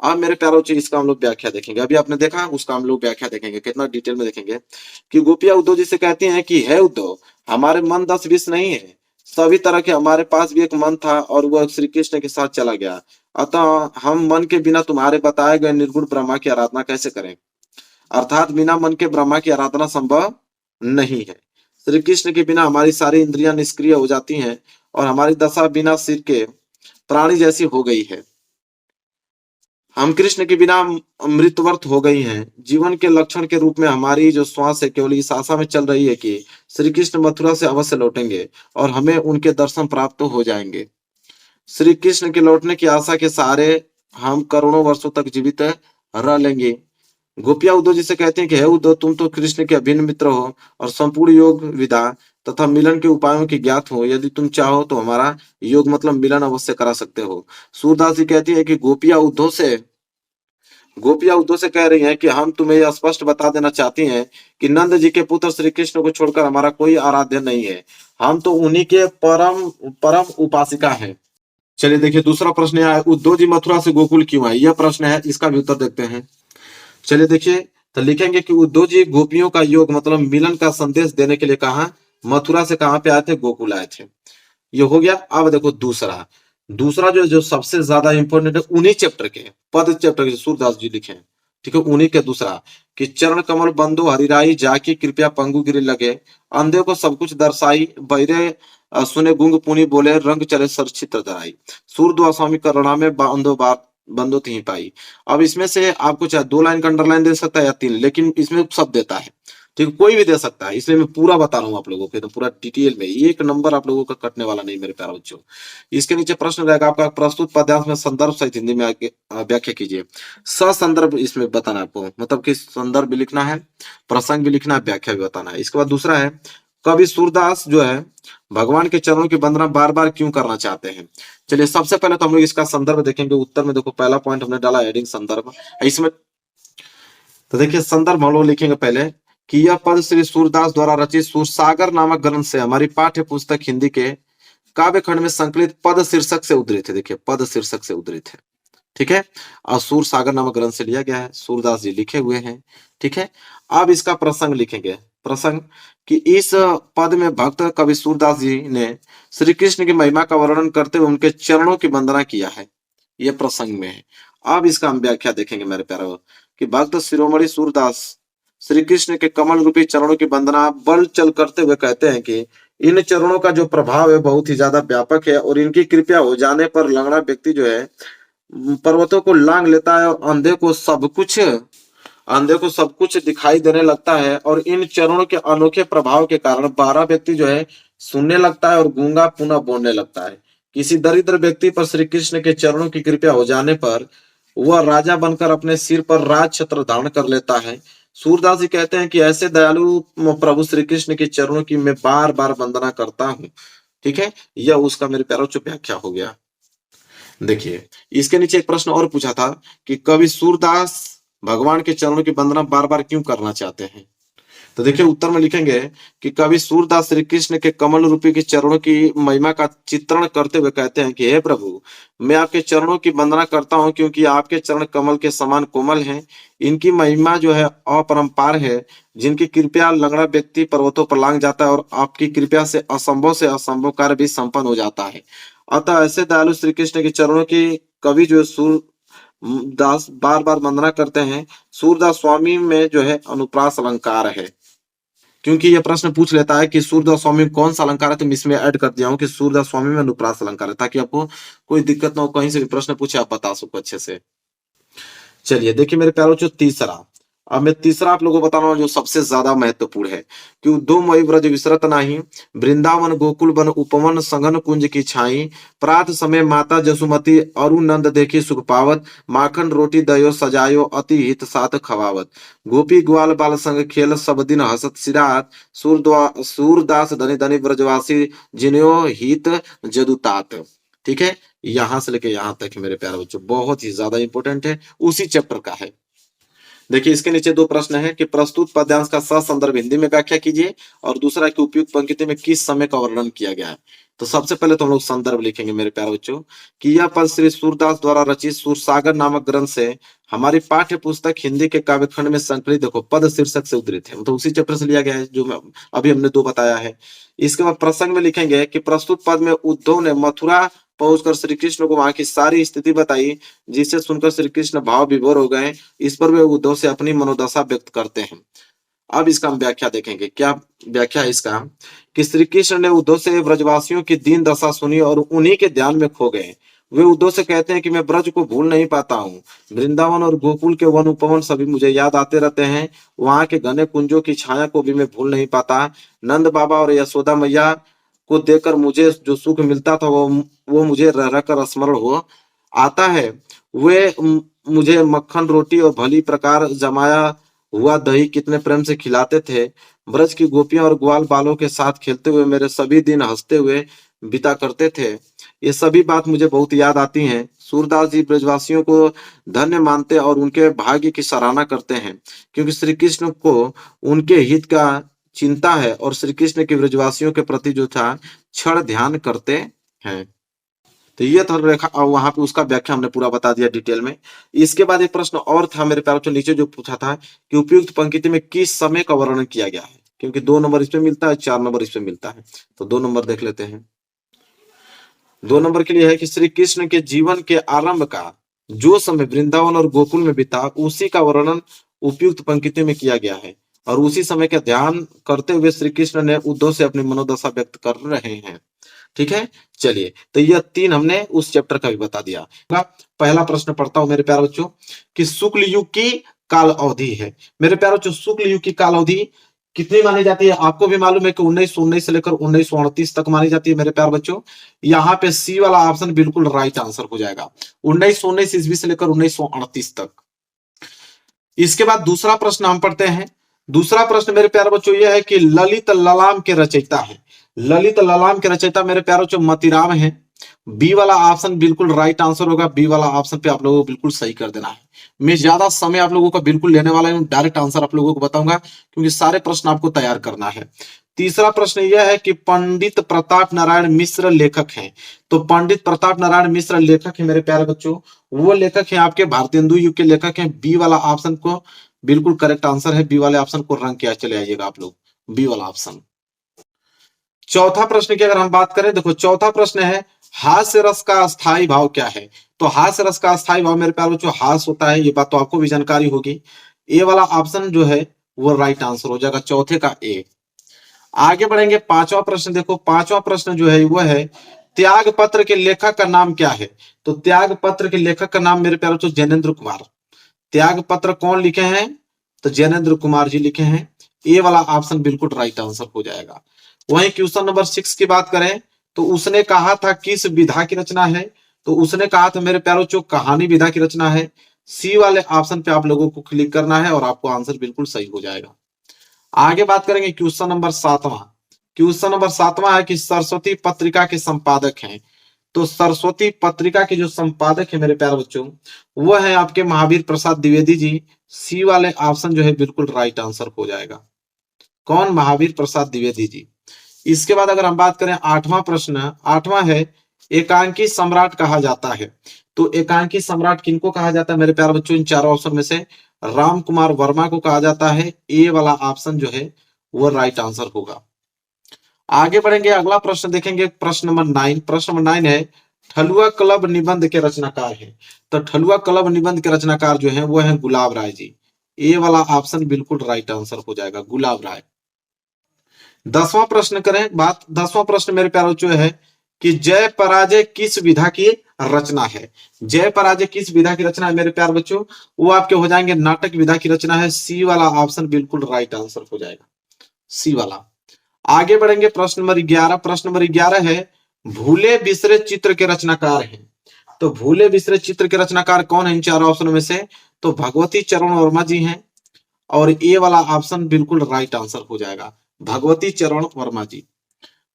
S1: अब मेरे प्यारों चीज इसका हम लोग व्याख्या देखेंगे। अभी आपने देखा, उसका हम लोग व्याख्या देखेंगे, कितना डिटेल में देखेंगे। कि गोपियां उद्धव जी से कहती हैं कि हे उद्धव, हमारे मन 10-20 नहीं है, सभी तरह के हमारे पास भी एक मन था और वह श्री कृष्ण के साथ चला गया। अतः हम मन के बिना तुम्हारे बताए गए निर्गुण ब्रह्मा की आराधना कैसे करें, अर्थात बिना मन के ब्रह्मा की आराधना संभव नहीं है। श्री कृष्ण के बिना हमारी सारी इंद्रियां निष्क्रिय हो जाती हैं और हमारी दशा बिना सिर के प्राणी जैसी हो गई है। हम कृष्ण के बिना मृतवर्त हो गई हैं। जीवन के लक्षण के रूप में हमारी जो श्वास है केवल इस आशा में चल रही है कि श्री कृष्ण मथुरा से अवश्य लौटेंगे और हमें उनके दर्शन प्राप्त हो जाएंगे। श्री कृष्ण के लौटने की आशा के सहारे हम करोड़ों वर्षों तक जीवित रह लेंगे। गोपियां उद्धव जी से कहते हैं कि हे उद्धव, तुम तो कृष्ण के अभिन्न मित्र हो और संपूर्ण योग विधा तथा मिलन के उपायों की ज्ञात हो। यदि तुम चाहो तो हमारा योग मतलब मिलन अवश्य करा सकते हो। सूरदास जी कहती है कि गोपियां उद्धव से कह रही हैं कि हम तुम्हें यह स्पष्ट बता देना चाहती हैं कि नंद जी के पुत्र श्री कृष्ण को छोड़कर हमारा कोई आराध्य नहीं है। हम तो उन्हीं के परम परम उपासिका हैं। चलिए देखिए दूसरा प्रश्न है, उद्धव जी मथुरा से गोकुल क्यों आए, यह प्रश्न है, इसका भी उत्तर देखते हैं। चलिए देखिए, तो लिखेंगे कि उद्धव जी गोपियों का योग मतलब मिलन का संदेश देने के लिए कहा मथुरा से कहां पे आए थे, गोकुल आए थे। ये हो गया। अब देखो दूसरा, दूसरा जो जो सबसे ज्यादा इंपॉर्टेंट है, उन्हीं चैप्टर के पद चैप्टर के सूरदास जी लिखे हैं। ठीक है, उन्हीं के दूसरा कि चरण कमल बंदो हरिराई जाकी कृपया पंगु गिरे लगे, अंधे को सब कुछ दर्शाई, बहिरे सुने गुंग पुनी बोले रंग चले सर चित्र धराई, सूरद्वा स्वामी करुणा में बंदो थी पाई। अब इसमें से आपको चाहे 2 लाइन का अंडरलाइन दे सकता है या 3, लेकिन इसमें सब देता है। ठीक है, कोई भी दे सकता है, इसलिए मैं पूरा बता रहा हूँ आप लोगों को, तो पूरा डिटेल में, एक नंबर आप लोगों का कटने वाला नहीं मेरे प्यारे बच्चों। इसके नीचे प्रश्न रहेगा आपका, प्रस्तुत पद्यांश में संदर्भ सहित हिंदी में आगे व्याख्या कीजिए। ससंदर्भ इसमें बताना है आपको, मतलब कि संदर्भ भी लिखना है, प्रसंग भी लिखना है, व्याख्या भी बताना है। इसके बाद दूसरा है, कवि सूरदास जो है भगवान के चरणों की वंदना बार बार क्यों करना चाहते हैं। चलिए सबसे पहले तो हम लोग इसका संदर्भ देखेंगे। उत्तर में देखो पहला पॉइंट हमने डाला हेडिंग संदर्भ, इसमें तो देखिए संदर्भ हम लोग लिखेंगे पहले कि यह पद श्री सूरदास द्वारा रचित सूरसागर नामक ग्रंथ से हमारी पाठ्य पुस्तक हिंदी के काव्य खंड में संकलित पद शीर्षक से उद्धृत है। देखिए पद शीर्षक से उद्धृत है। ठीक है, और सूर सागर नामक ग्रंथ से लिया गया है, सूरदास जी लिखे हुए हैं। ठीक है, अब इसका प्रसंग लिखेंगे। प्रसंग कि इस पद में भक्त कवि सूरदास जी ने श्री कृष्ण की महिमा का वर्णन करते हुए उनके चरणों की वंदना किया है, यह प्रसंग में है। अब इसका हम व्याख्या देखेंगे मेरे प्यारे, कि भक्त शिरोमणि सूरदास श्री कृष्ण के कमल रूपी चरणों की वंदना बल चल करते हुए कहते हैं कि इन चरणों का जो प्रभाव है बहुत ही ज्यादा व्यापक है और इनकी कृपया हो जाने पर लंगड़ा व्यक्ति जो है पर्वतों को लांग लेता है और अंधे को सब कुछ दिखाई देने लगता है। और इन चरणों के अनोखे प्रभाव के कारण 12 व्यक्ति जो है सुनने लगता है और गूंगा पुनः बोलने लगता है। किसी दरिद्र व्यक्ति पर श्री कृष्ण के चरणों की कृपया हो जाने पर वह राजा बनकर अपने सिर पर राज छत्र धारण कर लेता है। सूरदास जी कहते हैं कि ऐसे दयालु प्रभु श्री कृष्ण के चरणों की मैं बार बार वंदना करता हूँ। ठीक है, यह उसका मेरे प्यारों जो व्याख्या हो गया। देखिए, इसके नीचे एक प्रश्न और पूछा था कि कवि सूरदास भगवान के चरणों की वंदना बार बार क्यों करना चाहते हैं। तो देखिए उत्तर में लिखेंगे कि कवि सूरदास श्री कृष्ण के कमल रूपी के चरणों की महिमा का चित्रण करते हुए कहते हैं कि हे प्रभु, मैं आपके चरणों की वंदना करता हूं क्योंकि आपके चरण कमल के समान कोमल हैं। इनकी महिमा जो है अपरंपार है, जिनकी कृपया लंगड़ा व्यक्ति पर्वतों पर लांग जाता है और आपकी कृपया से असंभव कार्य भी संपन्न हो जाता है। अतः ऐसे दयालु श्री कृष्ण के चरणों की कवि जो सूरदास बार बार वंदना करते हैं। सूरदास स्वामी में जो है अनुप्रास अलंकार है, क्योंकि यह प्रश्न पूछ लेता है कि सूरदास स्वामी में कौन सा अलंकार है, तो मैं इसमें ऐड कर दिया हूं कि सूरदास स्वामी में अनुप्रास अलंकार है, ताकि आपको कोई दिक्कत ना हो, कहीं से भी प्रश्न पूछे आप बता सको अच्छे से। चलिए देखिए मेरे प्यारों, जो तीसरा, अब मैं तीसरा आप लोगों को बता रहा हूँ जो सबसे ज्यादा महत्वपूर्ण है कि दो मई व्रज विसरत नाही, वृंदावन गोकुल बन उपवन सघन कुंज की छाई, प्रात समय माता जसुमती अरु नंद देखी सुख पावत, माखन रोटी दयो सजायो अति हित साथ खवावत, गोपी ग्वाल बाल संग खेल सब दिन हसत सिरात, सूरदास धनी धनी ब्रजवासी जिन्यो हित जदुतात। ठीक है, यहां से लेके यहां तक मेरे प्यारे बच्चों बहुत ही ज्यादा इंपॉर्टेंट है, उसी चैप्टर का है। देखिए इसके नीचे दो प्रश्न है कि प्रस्तुत पद्यांश का ससंदर्भ हिंदी में व्याख्या कीजिए, और दूसरा कि उपयुक्त पंक्ति में किस समय का वर्णन किया गया है। तो सबसे पहले तो हम लोग संदर्भ लिखेंगे मेरे प्यारे बच्चों कि यह पद श्री सूरदास द्वारा रचित सूरसागर नामक ग्रंथ से हमारी पाठ्य पुस्तक हिंदी के काव्यखंड में संकलित देखो पद शीर्षक से उद्धृत है, मतलब उसी चैप्टर से लिया गया है जो अभी हमने दो बताया है। इसके बाद प्रसंग में लिखेंगे कि प्रस्तुत पद में उद्धव ने मथुरा पहुंचकर श्री कृष्ण को वहां की सारी स्थिति बताई, जिसे सुनकर श्री कृष्ण भाव विभोर हो गए। इस पर वे उद्धव से अपनी मनोदशा व्यक्त करते हैं। अब इसका हम व्याख्या देखेंगे। क्या व्याख्या है इसका कि श्री कृष्ण ने उद्धव से ब्रजवासियों की दीन दशा सुनी और उन्हीं के ध्यान में खो गए। वे उद्धव से कहते हैं कि मैं ब्रज को भूल नहीं पाता हूँ, वृंदावन और गोकुल के वन उपवन सभी मुझे याद आते रहते हैं, वहां के घने कुंजों की छाया को भी मैं भूल नहीं पाता। नंद बाबा और यशोदा मैया को देखकर मुझे जो सुख मिलता था वो मुझे रह रह कर स्मरण हो आता है। वे मुझे मक्खन रोटी और भली प्रकार जमाया हुआ दही कितने प्रेम से खिलाते थे। ब्रज की गोपियां और ग्वाल बालों के साथ खेलते हुए मेरे सभी दिन हंसते हुए बिता करते थे। ये सभी बात मुझे बहुत याद आती हैं। सूरदास जी ब्रजवासियों को धन्य मानते और उनके भाग्य की सराहना करते हैं, क्योंकि श्री कृष्ण को उनके हित का चिंता है और श्री कृष्ण के ब्रजवासियों के प्रति जो था क्षण ध्यान करते हैं। तो ये था रेखा, वहां पे उसका व्याख्या हमने पूरा बता दिया डिटेल में। इसके बाद एक प्रश्न और था मेरे प्यारों, नीचे जो पूछा था कि उपयुक्त पंक्ति में किस समय का वर्णन किया गया है, क्योंकि 2 नंबर इसमें मिलता है, 4 नंबर इसमें मिलता है। तो 2 नंबर देख लेते हैं। 2 नंबर के लिए है कि श्री कृष्ण के जीवन के आरंभ का जो समय वृंदावन और गोकुल में बीता उसी का वर्णन उपयुक्त पंक्ति में किया गया है, और उसी समय का ध्यान करते हुए श्री कृष्ण ने उद्धव से अपनी मनोदशा व्यक्त कर रहे हैं। ठीक है, चलिए तो यह 3 हमने उस चैप्टर का भी बता दिया। पहला प्रश्न पढ़ता हूं मेरे प्यारे बच्चों कि शुक्ल युग की काल अवधि है। मेरे प्यारे बच्चों शुक्ल युग की काल अवधि कितनी मानी जाती है, आपको भी मालूम है कि 1919 से लेकर 1938 तक मानी जाती है मेरे प्यारे बच्चों। यहाँ पे सी वाला ऑप्शन बिल्कुल राइट आंसर हो जाएगा, 1919 ईस्वी से लेकर 1938 तक। इसके बाद दूसरा प्रश्न हम पढ़ते हैं। दूसरा प्रश्न मेरे प्यारे बच्चों यह है कि ललित ललाम के रचयिता है। ललित ललाम के रचयिता मेरे प्यारे बच्चों मतिराम है। बी वाला ऑप्शन बिल्कुल राइट आंसर होगा, बी वाला ऑप्शन पे आप लोगों को बिल्कुल सही कर देना है। मैं ज्यादा समय आप लोगों का बिल्कुल लेने वाला हूं, डायरेक्ट आंसर आप लोगों को बताऊंगा क्योंकि सारे प्रश्न आपको तैयार करना है। तीसरा प्रश्न यह है कि पंडित प्रताप नारायण मिश्र लेखक हैं। तो पंडित प्रताप नारायण मिश्र लेखक है मेरे प्यारे बच्चों, वो लेखक है आपके भारतेंदु युग के लेखक हैं। बी वाला ऑप्शन को बिल्कुल करेक्ट आंसर है, बी वाले ऑप्शन को रंग किया चले आइएगा आप लोग, बी वाला ऑप्शन। चौथा प्रश्न की अगर हम बात करें, देखो चौथा प्रश्न है हास्य रस का अस्थाई भाव क्या है। तो हास्य रस का अस्थाई भाव मेरे प्यारे बच्चों हास्य होता है, ये बात तो आपको भी जानकारी होगी। ए वाला ऑप्शन जो है वो राइट आंसर हो जाएगा, चौथे का ए। आगे बढ़ेंगे, पांचवा प्रश्न देखो, पांचवा प्रश्न जो है वो है त्याग पत्र के लेखक का नाम क्या है। तो त्याग पत्र के लेखक का नाम मेरे प्यारे बच्चों जैनेन्द्र कुमार। त्याग पत्र कौन लिखे हैं, तो जैनेन्द्र कुमार जी लिखे हैं। ए वाला ऑप्शन बिल्कुल राइट आंसर हो जाएगा। वहीं क्वेश्चन नंबर 6 की बात करें तो उसने कहा था किस विधा की रचना है, तो उसने कहा था मेरे प्यारों बच्चों कहानी विधा की रचना है। सी वाले ऑप्शन पे आप लोगों को क्लिक करना है और आपको आंसर बिल्कुल सही हो जाएगा। आगे बात करेंगे क्वेश्चन नंबर 7वां। क्वेश्चन नंबर 7वां है कि सरस्वती पत्रिका के संपादक हैं। तो सरस्वती पत्रिका के जो संपादक है मेरे प्यारे बच्चों वो है आपके महावीर प्रसाद द्विवेदी जी। सी वाले ऑप्शन जो है बिल्कुल राइट आंसर हो जाएगा। कौन, महावीर प्रसाद द्विवेदी जी। इसके बाद अगर हम बात करें आठवां प्रश्न, आठवां है एकांकी सम्राट कहा जाता है। तो एकांकी सम्राट किनको कहा जाता है मेरे प्यारे बच्चों, इन चारों ऑप्शन में से राम कुमार वर्मा को कहा जाता है। ए वाला ऑप्शन जो है वो राइट आंसर होगा। आगे बढ़ेंगे, अगला प्रश्न देखेंगे, प्रश्न नंबर 9। प्रश्न नंबर 9 है ठलुआ क्लब निबंध के रचनाकार है। तो ठलुआ क्लब निबंध के रचनाकार जो है वो है गुलाब राय जी। ए वाला ऑप्शन बिल्कुल राइट आंसर हो जाएगा, गुलाब राय। 10वां प्रश्न करें बात, 10वां प्रश्न मेरे प्यारे बच्चों है कि जय पराजय किस विधा की रचना है। जय पराजय किस विधा की रचना है मेरे प्यारे बच्चों, वो आपके हो जाएंगे नाटक विधा की रचना है। सी वाला ऑप्शन बिल्कुल राइट आंसर हो जाएगा, सी वाला। आगे बढ़ेंगे, प्रश्न नंबर 11। प्रश्न नंबर 11 है भूले बिसरे चित्र के रचनाकार हैं। तो भूले बिसरे चित्र के रचनाकार कौन है इन चारों ऑप्शनों में से, तो भगवती चरण वर्मा जी हैं। और ए वाला ऑप्शन बिल्कुल राइट आंसर हो जाएगा, भगवती चरण वर्मा जी।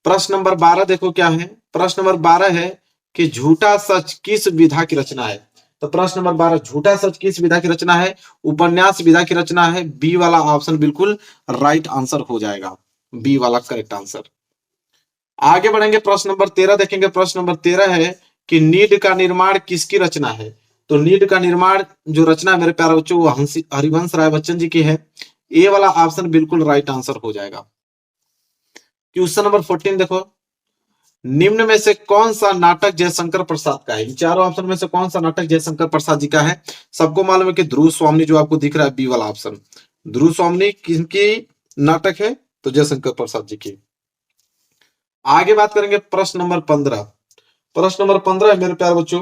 S1: प्रश्न नंबर 12 देखो क्या है, प्रश्न नंबर 12 है कि झूठा सच किस विधा की रचना है। तो प्रश्न नंबर 12 झूठा सच किस विधा की रचना है, उपन्यास विधा की रचना है। बी वाला ऑप्शन बिल्कुल राइट आंसर हो जाएगा, बी वाला करेक्ट आंसर। आगे बढ़ेंगे, प्रश्न नंबर 13 देखेंगे। प्रश्न नंबर 13 है कि नीड का निर्माण किसकी रचना है। तो नीड का निर्माण जो रचना है मेरे प्यारे बच्चों वो हरिवंश राय बच्चन जी की है। ए वाला ऑप्शन बिल्कुल राइट आंसर हो जाएगा। क्वेश्चन नंबर 14 देखो, निम्न में से कौन सा नाटक जयशंकर प्रसाद का है। इन चारों ऑप्शन में से कौन सा नाटक जयशंकर प्रसाद जी का है। सबको मालूम है कि ध्रुव स्वामी जो आपको दिख रहा है, बी वाला ऑप्शन। ध्रुव स्वामी किनकी नाटक है, तो जयशंकर प्रसाद जी की। आगे बात करेंगे प्रश्न नंबर 15। प्रश्न नंबर 15 है मेरे प्यारे बच्चों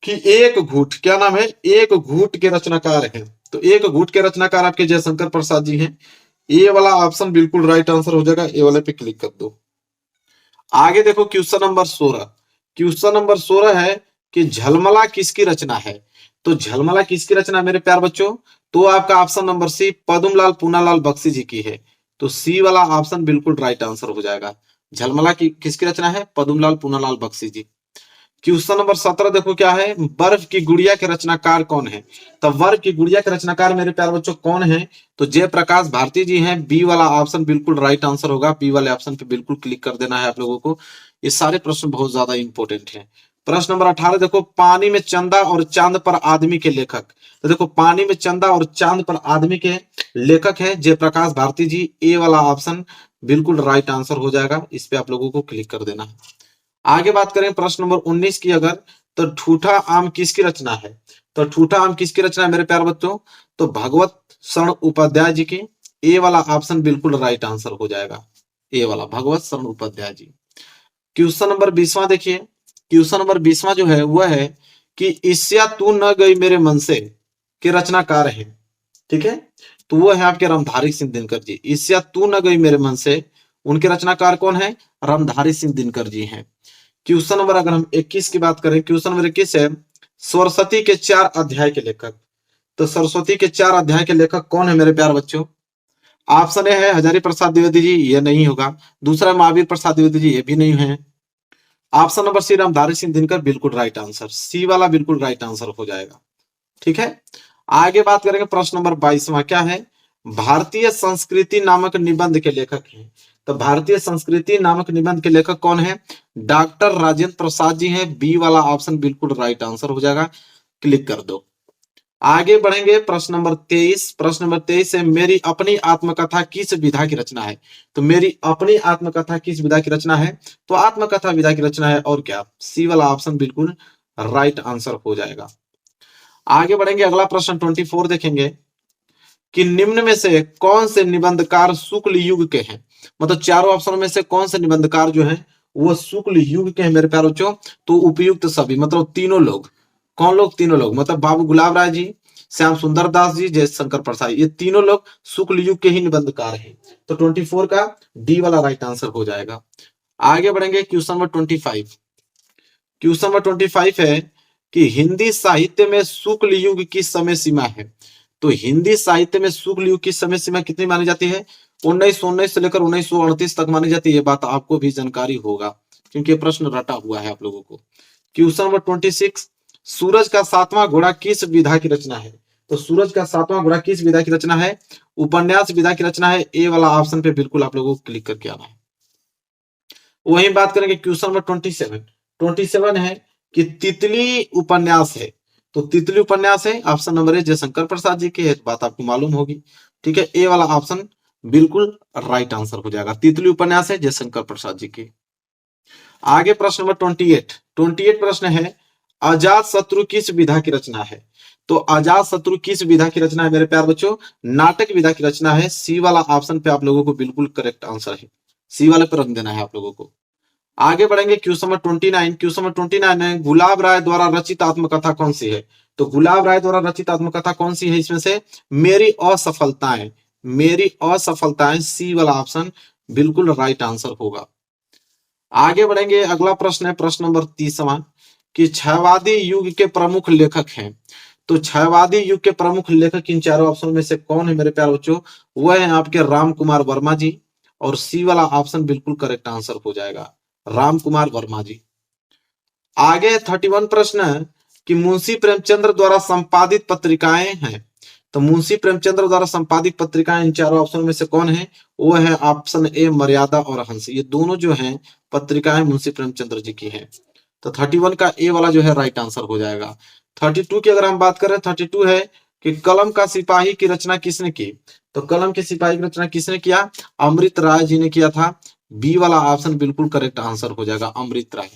S1: कि एक घूट, क्या नाम है, एक घूट के रचनाकार हैं। तो एक घूट के रचनाकार आपके जयशंकर प्रसाद जी हैं। ए वाला ऑप्शन बिल्कुल राइट आंसर हो जाएगा, ए वाले पे क्लिक कर दो। आगे देखो क्वेश्चन नंबर 16। क्वेश्चन नंबर 16 है कि झलमला किसकी रचना है। तो झलमला किसकी रचना है मेरे प्यार बच्चों, तो आपका ऑप्शन नंबर सी पद्मलाल पूनालाल बख्शी जी की है। तो सी वाला ऑप्शन बिल्कुल राइट आंसर हो जाएगा। झलमला की किसकी रचना है, पद्मलाल पूनालाल बख्शी जी। क्वेश्चन नंबर 17 देखो क्या है, बर्फ की गुड़िया के रचनाकार कौन है। तो बर्फ की गुड़िया के रचनाकार मेरे प्यारे बच्चों कौन है, तो जयप्रकाश भारती जी हैं। बी वाला ऑप्शन बिल्कुल राइट आंसर होगा, बी वाले ऑप्शन पे बिल्कुल क्लिक कर देना है आप लोगों को। ये सारे प्रश्न बहुत ज्यादा इंपॉर्टेंट हैं। प्रश्न नंबर 18 देखो, पानी में चंदा और चांद पर आदमी के लेखक। तो देखो पानी में चंदा और चांद पर आदमी के लेखक है जयप्रकाश भारती जी। ए वाला ऑप्शन बिल्कुल राइट आंसर हो जाएगा, इस पे आप लोगों को क्लिक कर देना है। आगे बात करें प्रश्न नंबर 19 की अगर, तो ठूठा आम किसकी रचना है। तो ठूठा आम किसकी रचना है मेरे प्यारे बच्चों, तो भगवत शरण उपाध्याय जी की। ए वाला ऑप्शन बिल्कुल राइट आंसर हो जाएगा, ए वाला भगवत शरण उपाध्याय जी। क्वेश्चन नंबर 20वां देखिए, क्वेश्चन नंबर 20वां जो है वह है कि ईस्या तू न गई मेरे मन से के रचनाकार है। ठीक है, तो वो है आपके रामधारी सिंह दिनकर जी। ईस्या तू न गई मेरे मन से, उनके रचनाकार कौन है, रामधारी सिंह दिनकर जी हैं। क्वेश्चन नंबर अगर हम 21 की बात करें, क्वेश्चन नंबर 21 है सरस्वती के 4 अध्याय के लेखक। तो सरस्वती के 4 अध्याय के लेखक कौन है मेरे प्यारे बच्चों, ऑप्शन ए है हजारी प्रसाद द्विवेदी जी, ये नहीं होगा। दूसरा महावीर प्रसाद द्विवेदी जी, ये भी नहीं है। Option number C Ramdhari Singh Dinkar बिल्कुल राइट आंसर, सी वाला बिल्कुल राइट आंसर हो जाएगा। ठीक है, आगे बात करेंगे प्रश्न नंबर 22वां क्या है, भारतीय संस्कृति नामक निबंध के लेखक हैं। तो भारतीय संस्कृति नामक निबंध के लेखक कौन है, डॉक्टर राजेंद्र प्रसाद जी हैं। बी वाला ऑप्शन बिल्कुल राइट आंसर हो जाएगा, क्लिक कर दो। आगे बढ़ेंगे प्रश्न नंबर 23। प्रश्न नंबर 23 है मेरी अपनी आत्मकथा किस विधा की रचना है। तो मेरी अपनी आत्मकथा किस विधा की रचना है, तो आत्मकथा विधा की रचना है, और क्या, सी वाला ऑप्शन बिल्कुल राइट आंसर हो जाएगा। आगे बढ़ेंगे, अगला प्रश्न 24 देखेंगे। कि निम्न में से कौन से निबंधकार शुक्ल युग के हैं। मतलब चारों ऑप्शन में से कौन से निबंधकार जो हैं वो शुक्ल युग के हैं मेरे प्यारे बच्चों। तो उपयुक्त सभी मतलब तीनों लोग, कौन लोग, तीनों लोग मतलब बाबू गुलाब राय जी, श्याम सुंदर दास जी, जयशंकर प्रसाद, ये तीनों लोग शुक्ल युग के ही निबंधकार हैं। तो 24 का डी वाला राइट आंसर हो जाएगा। आगे बढ़ेंगे क्वेश्चन नंबर 25। क्वेश्चन नंबर 25 है कि हिंदी साहित्य में शुक्ल युग की समय सीमा है। तो हिंदी साहित्य में शुक्ल युग की समय सीमा कितनी मानी जाती है? 1919 से लेकर 1938 तक मानी जाती है। ये बात आपको भी जानकारी होगा क्योंकि प्रश्न रटा हुआ है आप लोगों को। क्वेश्चन नंबर 26, सूरज का सातवां घोड़ा किस विधा की रचना है? तो सूरज का सातवां घोड़ा किस विधा की रचना है? उपन्यास विधा की रचना है। ए वाला ऑप्शन पे बिल्कुल आप लोगों को क्लिक करके आना है। वही बात करेंगे क्वेश्चन नंबर 27 है कि तितली उपन्यास है। तो तितली उपन्यास है, option number A Jaishankar Prasad ji की है। बात आपको मालूम होगी, ठीक है। ए वाला ऑप्शन बिल्कुल राइट आंसर हो जाएगा। तितली उपन्यास है जयशंकर प्रसाद जी की। आगे प्रश्न नंबर 28 प्रश्न है, अजात शत्रु किस विधा की रचना है? तो अजात शत्रु किस विधा की रचना है मेरे प्यार बच्चों? नाटक विधा की रचना है। सी वाला ऑप्शन पे आप लोगों को बिल्कुल करेक्ट आंसर है। सी वाले पर रन देना है आप लोगों को। आगे बढ़ेंगे क्वेश्चन नंबर 29। क्वेश्चन नंबर 29 है, गुलाब राय द्वारा रचित आत्मकथा कौन सी है? तो गुलाब राय द्वारा रचित आत्मकथा कौन सी है इसमें से? मेरी असफलताएं। मेरी असफलताएं, सी वाला ऑप्शन बिल्कुल राइट आंसर होगा। आगे बढ़ेंगे, अगला प्रश्न है प्रश्न नंबर 30वां कि छयवादी युग के प्रमुख लेखक हैं। तो छयवादी युग के प्रमुख लेखक इन चारों ऑप्शन में से कौन है मेरे प्यारे बच्चों? वह है आपके राम कुमार वर्मा जी, और सी वाला ऑप्शन बिल्कुल करेक्ट आंसर हो जाएगा, राम कुमार वर्मा जी। आगे 31 प्रश्न है कि मुंशी प्रेमचंद्र द्वारा संपादित पत्रिकाएं हैं। तो मुंशी प्रेमचंद्र द्वारा संपादित पत्रिकाएं इन चारों ऑप्शन में से कौन है? वो है ऑप्शन ए मर्यादा और हंस। ये दोनों जो हैं पत्रिकाएं मुंशी प्रेमचंद्र जी की हैं। तो 31 का ए वाला जो है राइट आंसर हो जाएगा। 32 की अगर हम बात करें, 32 है कि कलम का सिपाही की रचना किसने की? तो कलम के सिपाही की रचना किसने किया? अमृत राय जी ने किया था। बी वाला ऑप्शन बिल्कुल करेक्ट आंसर हो जाएगा, अमृत राय।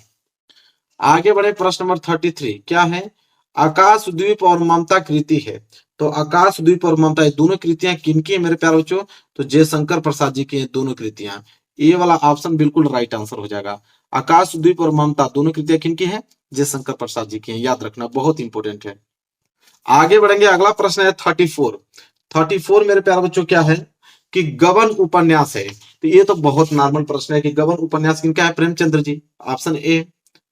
S1: आगे बढ़े प्रश्न नंबर 33, क्या है? आकाशद्वीप और ममता कृति है। तो आकाशद्वीप और ममता ये दोनों कृतियां किनकी है मेरे प्यारे बच्चों? तो जयशंकर प्रसाद जी की दोनों कृतियां। ये वाला ऑप्शन बिल्कुल राइट आंसर हो जाएगा। आकाशद्वीप और ममता दोनों कृतियां किनकी है? जयशंकर प्रसाद जी की है। याद रखना, बहुत इंपॉर्टेंट है। आगे बढ़ेंगे, अगला प्रश्न है 34। 34 मेरे प्यारे बच्चों क्या है कि गबन उपन्यास है। तो ये तो बहुत नॉर्मल प्रश्न है कि गबन उपन्यास किनका है? प्रेमचंद्र जी, ऑप्शन ए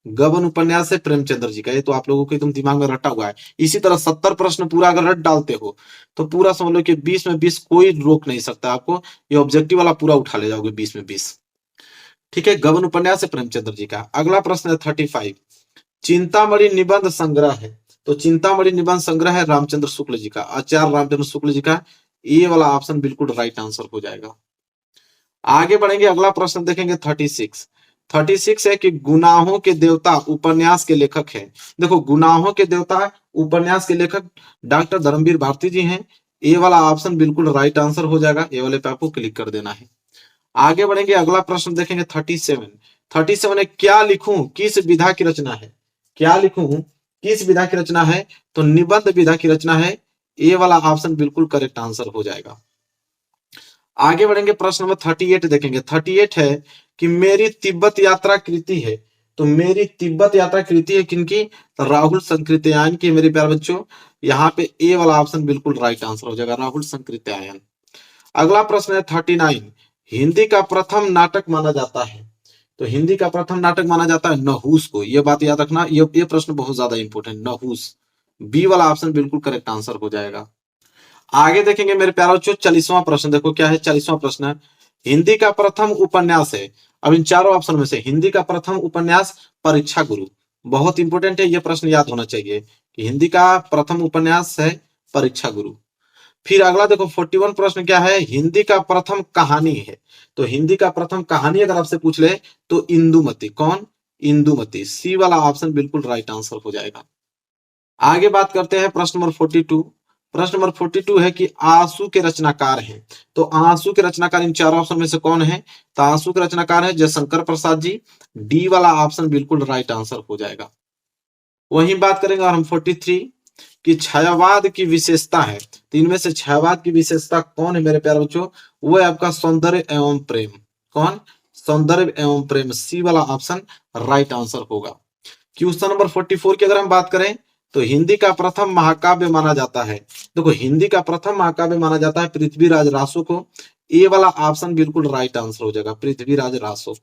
S1: गबन उपन्यास है प्रेमचंद्र जी का। ये तो आप लोगों के एकदम दिमाग में रटा हुआ है। इसी तरह 70 प्रश्न पूरा अगर रट डालते हो तो पूरा समझ लो कि 20 में 20 कोई रोक नहीं सकता आपको। ये ऑब्जेक्टिव वाला पूरा उठा ले जाओगे 20 में 20। ठीक है, गबन उपन्यास है प्रेमचंद्र जी का। अगला प्रश्न है 35, चिंतामणि निबंध संग्रह है। तो चिंतामणि निबंध संग्रह है रामचंद्र शुक्ल जी का, आचार्य रामचंद्र शुक्ल जी का। ये वाला ऑप्शन बिल्कुल राइट आंसर हो जाएगा। आगे बढ़ेंगे, अगला प्रश्न देखेंगे 36। 36 है कि गुनाहों के देवता उपन्यास के लेखक हैं। देखो, गुनाहों के देवता उपन्यास के लेखक डॉक्टर धर्मवीर भारती जी हैं। ए वाला ऑप्शन बिल्कुल राइट आंसर हो जाएगा। ए वाले पे आपको क्लिक कर देना है। आगे बढ़ेंगे, अगला प्रश्न देखेंगे 37। 37 है, क्या लिखूं किस विधा की रचना है? क्या लिखूं किस विधा की रचना है? तो निबंध विधा की रचना है। ए वाला ऑप्शन बिल्कुल करेक्ट आंसर हो जाएगा। आगे बढ़ेंगे, प्रश्न नंबर 38 देखेंगे। 38 है कि मेरी तिब्बत यात्रा कृति है। तो मेरी तिब्बत यात्रा कृति है किनकी? तो राहुल संकृत्यायन की मेरे प्यारे बच्चों। यहाँ पे ए वाला ऑप्शन बिल्कुल राइट आंसर हो जाएगा, राहुल संकृत्यायन। अगला प्रश्न है 39, हिंदी का प्रथम नाटक माना जाता है। तो हिंदी का प्रथम नाटक माना जाता है नहुस को। यह बात याद रखना, ये प्रश्न बहुत ज्यादा इंपॉर्टेंट, नहुस। बी वाला ऑप्शन बिल्कुल करेक्ट आंसर हो जाएगा। आगे देखेंगे मेरे प्यारे बच्चों 40वां प्रश्न। देखो क्या है 40वां प्रश्न है, हिंदी का प्रथम उपन्यास है। अब इन चारों ऑप्शन में से हिंदी का प्रथम उपन्यास परीक्षा गुरु। बहुत इंपॉर्टेंट है, यह प्रश्न याद होना चाहिए कि हिंदी का प्रथम उपन्यास है परीक्षा गुरु। फिर अगला देखो 41 प्रश्न क्या है, हिंदी का प्रथम कहानी है। तो हिंदी का प्रथम कहानी अगर आपसे पूछ ले तो इंदुमती। कौन? इंदुमती। सी वाला ऑप्शन बिल्कुल राइट आंसर हो जाएगा। आगे बात करते हैं प्रश्न नंबर 42। प्रश्न नंबर 42 है कि आंसू के रचनाकार हैं। तो आंसू के रचनाकार इन चारों ऑप्शन में से कौन है? तो आंसू के रचनाकार है जयशंकर प्रसाद जी। डी वाला ऑप्शन बिल्कुल राइट आंसर हो जाएगा। वहीं बात करेंगे और हम 43 कि छायावाद की विशेषता है, तो इनमें से छायावाद की विशेषता कौन है मेरे प्यारे बच्चों? वो है आपका सौंदर्य एवं प्रेम। कौन? सौंदर्य एवं प्रेम। सी वाला ऑप्शन राइट आंसर होगा। क्वेश्चन नंबर 44 की अगर हम बात करें तो हिंदी का प्रथम महाकाव्य माना जाता है। देखो हिंदी का प्रथम महाकाव्य माना जाता है पृथ्वीराज रासो को। ए वाला ऑप्शन बिल्कुल राइट आंसर हो जाएगा, पृथ्वीराज रासो।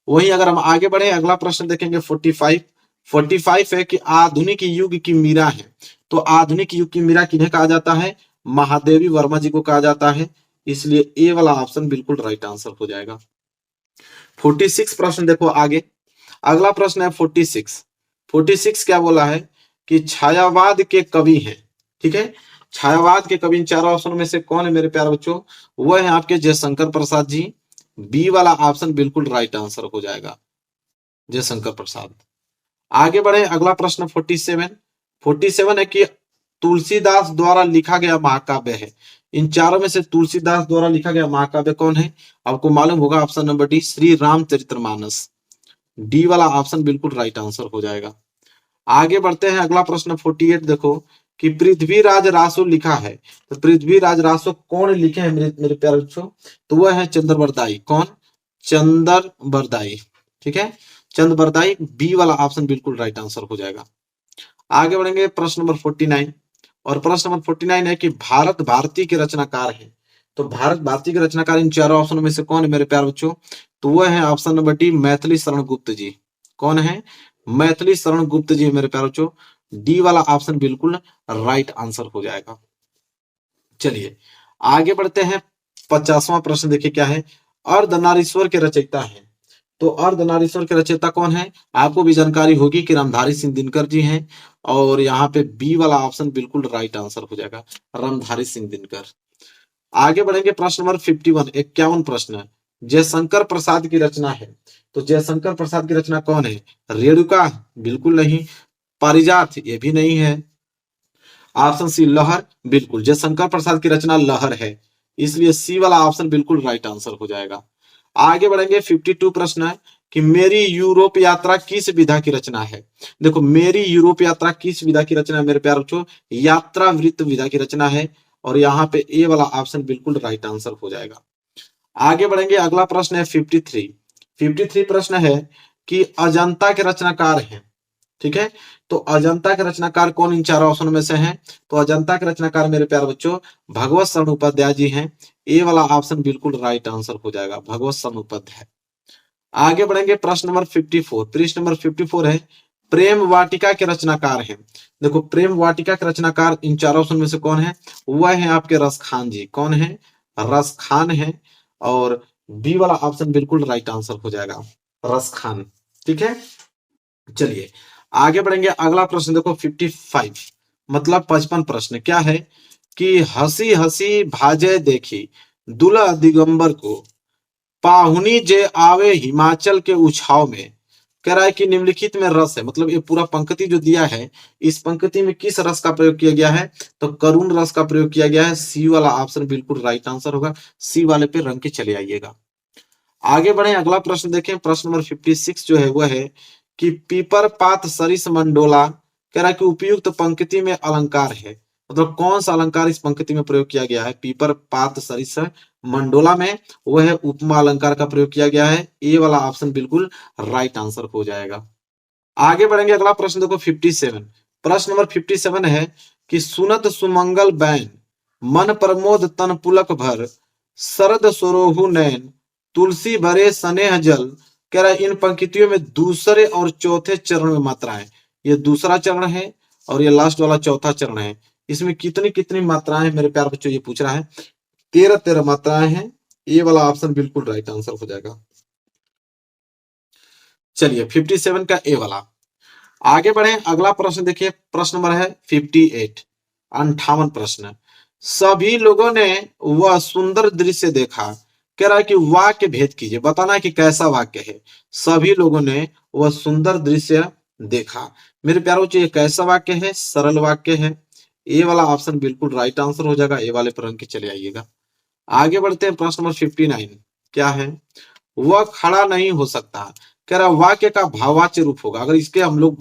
S1: वहीं अगर हम आगे बढ़े अगला प्रश्न देखेंगे 45 है कि आधुनिक युग की मीरा है। तो आधुनिक युग की मीरा किन्हें कहा जाता है? महादेवी वर्मा जी को कहा जाता है। इसलिए ए वाला ऑप्शन बिल्कुल राइट आंसर हो जाएगा। 46 प्रश्न देखो आगे। अगला प्रश्न है 46 क्या बोला है कि छायावाद के कवि हैं। ठीक है, छायावाद के कवि इन चारों ऑप्शन में से कौन है मेरे प्यारे बच्चों? वह है आपके जयशंकर प्रसाद जी। बी वाला ऑप्शन बिल्कुल राइट आंसर हो जाएगा, जयशंकर प्रसाद। आगे बढ़े अगला प्रश्न 47 है कि तुलसीदास द्वारा लिखा गया महाकाव्य है। इन चारों में से तुलसीदास द्वारा लिखा गया महाकाव्य कौन है? आपको मालूम होगा, option number D Shri Ramcharitmanas. D वाला ऑप्शन बिल्कुल राइट आंसर हो जाएगा। आगे बढ़ते हैं अगला प्रश्न 48 देखो कि पृथ्वीराज रासो लिखा है। तो पृथ्वीराज रासो कौन लिखे हैं मेरे प्यारे बच्चों? तो वह है चंद्रबरदाई। कौन? चंद्रबरदाई। ठीक है, चंद्रबरदाई। बी वाला ऑप्शन बिल्कुल राइट आंसर हो जाएगा। आगे बढ़ेंगे प्रश्न नंबर 49 और प्रश्न नंबर 49 है कि भारत भारती के रचनाकार है। तो भारत भारती के रचनाकार इन चारों ऑप्शनों में से कौन है मेरे प्यारे बच्चों? तो वह है option number D Maithili Sharan Gupt जी। कौन है? मैथिली शरण गुप्त जी मेरे प्यारे बच्चों। डी वाला ऑप्शन बिल्कुल राइट आंसर हो जाएगा। चलिए आगे बढ़ते हैं 50वां प्रश्न देखिए क्या है। अर्धनारीश्वर के रचयिता है। तो अर्धनारीश्वर के रचयिता कौन है? आपको भी जानकारी होगी कि रामधारी सिंह दिनकर जी हैं। और यहाँ पे बी वाला ऑप्शन बिल्कुल राइट आंसर हो जाएगा, रामधारी सिंह दिनकर। आगे बढ़ेंगे प्रश्न नंबर 51 प्रश्न जयशंकर प्रसाद की रचना है। तो जयशंकर प्रसाद की रचना कौन है? रेणुका? बिल्कुल नहीं। पारिजात? ये भी नहीं है। ऑप्शन सी लहर? बिल्कुल, जयशंकर प्रसाद की रचना लहर है। इसलिए सी वाला ऑप्शन बिल्कुल राइट आंसर हो जाएगा। आगे बढ़ेंगे 52 प्रश्न है कि मेरी यूरोप यात्रा किस विधा की रचना है। देखो मेरी यूरोप यात्रा किस विधा की रचना है मेरे प्यारे बच्चों? यात्रा वृत्त विधा की रचना है। और यहाँ पे ए वाला ऑप्शन बिल्कुल राइट आंसर हो जाएगा। आगे बढ़ेंगे अगला प्रश्न है 53 प्रश्न है कि अजंता के रचनाकार हैं। ठीक है, तो अजंता के रचनाकार कौन इन चारों ऑप्शन में से हैं? तो अजंता के रचनाकार मेरे प्यारे बच्चों भगवत शरण उपाध्याय जी हैं। ए वाला ऑप्शन बिल्कुल राइट आंसर हो जाएगा, भगवत शरण उपाध्याय। आगे बढ़ेंगे प्रश्न नंबर 54। प्रश्न नंबर 54 है प्रेम वाटिका के रचनाकार हैं। देखो प्रेम वाटिका के रचनाकार इन चारों ऑप्शन में से कौन है? वह है आपके रसखान जी। कौन है? रसखान है। और बी वाला ऑप्शन बिल्कुल राइट आंसर हो जाएगा, रसखान। ठीक है, चलिए आगे बढ़ेंगे अगला प्रश्न देखो 55 मतलब 55 प्रश्न क्या है कि हंसी हंसी भाजे देखी दुल्हा दिगंबर को पाहुनी जे आवे हिमाचल के उछाव में। कह रहा है कि निम्नलिखित में रस है, मतलब ये पूरा पंक्ति जो दिया है इस पंक्ति में किस रस का प्रयोग किया गया है? तो करुण रस का प्रयोग किया गया है। सी वाला ऑप्शन बिल्कुल राइट आंसर होगा। सी वाले पे रंग के चले आइएगा। आगे बढ़े अगला प्रश्न देखें। प्रश्न नंबर 56 जो है वह है कि पीपर पात सरिस मंडोला। कह रहा है कि उपयुक्त पंक्ति में अलंकार है, मतलब कौन सा अलंकार इस पंक्ति में प्रयोग किया गया है? पीपर पात सरिस मंडोला में वह है उपमा अलंकार का प्रयोग किया गया है। ए वाला ऑप्शन बिल्कुल राइट आंसर हो जाएगा। आगे बढ़ेंगे अगला प्रश्न देखो 57। प्रश्न नंबर 57 है कि सुनत सुमंगल बैन मन प्रमोद तन पुलक भर शरद सरोहु नैन तुलसी भरे स्नेह जल। कह रहा है इन पंक्तियों में दूसरे और चौथे चरण में मात्राएं। ये दूसरा चरण है और ये लास्ट वाला चौथा चरण है। इसमें कितनी कितनी मात्राएं मेरे प्यारे बच्चों ये पूछ रहा है? 13 मात्राएं हैं। ये वाला ऑप्शन बिल्कुल राइट आंसर हो जाएगा। चलिए 57 का ए वाला। आगे बढ़े अगला प्रश्न देखिए। प्रश्न नंबर है 58 58 प्रश्न। सभी लोगों ने वह सुंदर दृश्य देखा। कह रहा है कि वाक्य भेद कीजिए, बताना है कि कैसा वाक्य है। सभी लोगों ने वह सुंदर दृश्य देखा। मेरे प्यारों ये कैसा वाक्य है? सरल वाक्य है। ए वाला ऑप्शन बिल्कुल राइट आंसर हो जाएगा। ए वाले पर रंग के चले आइएगा। आगे बढ़ते हैं प्रश्न नंबर 59 क्या है? वह खड़ा नहीं हो सकता। कह रहा वाक्य का भाववाच्य रूप होगा। अगर इसके हम लोग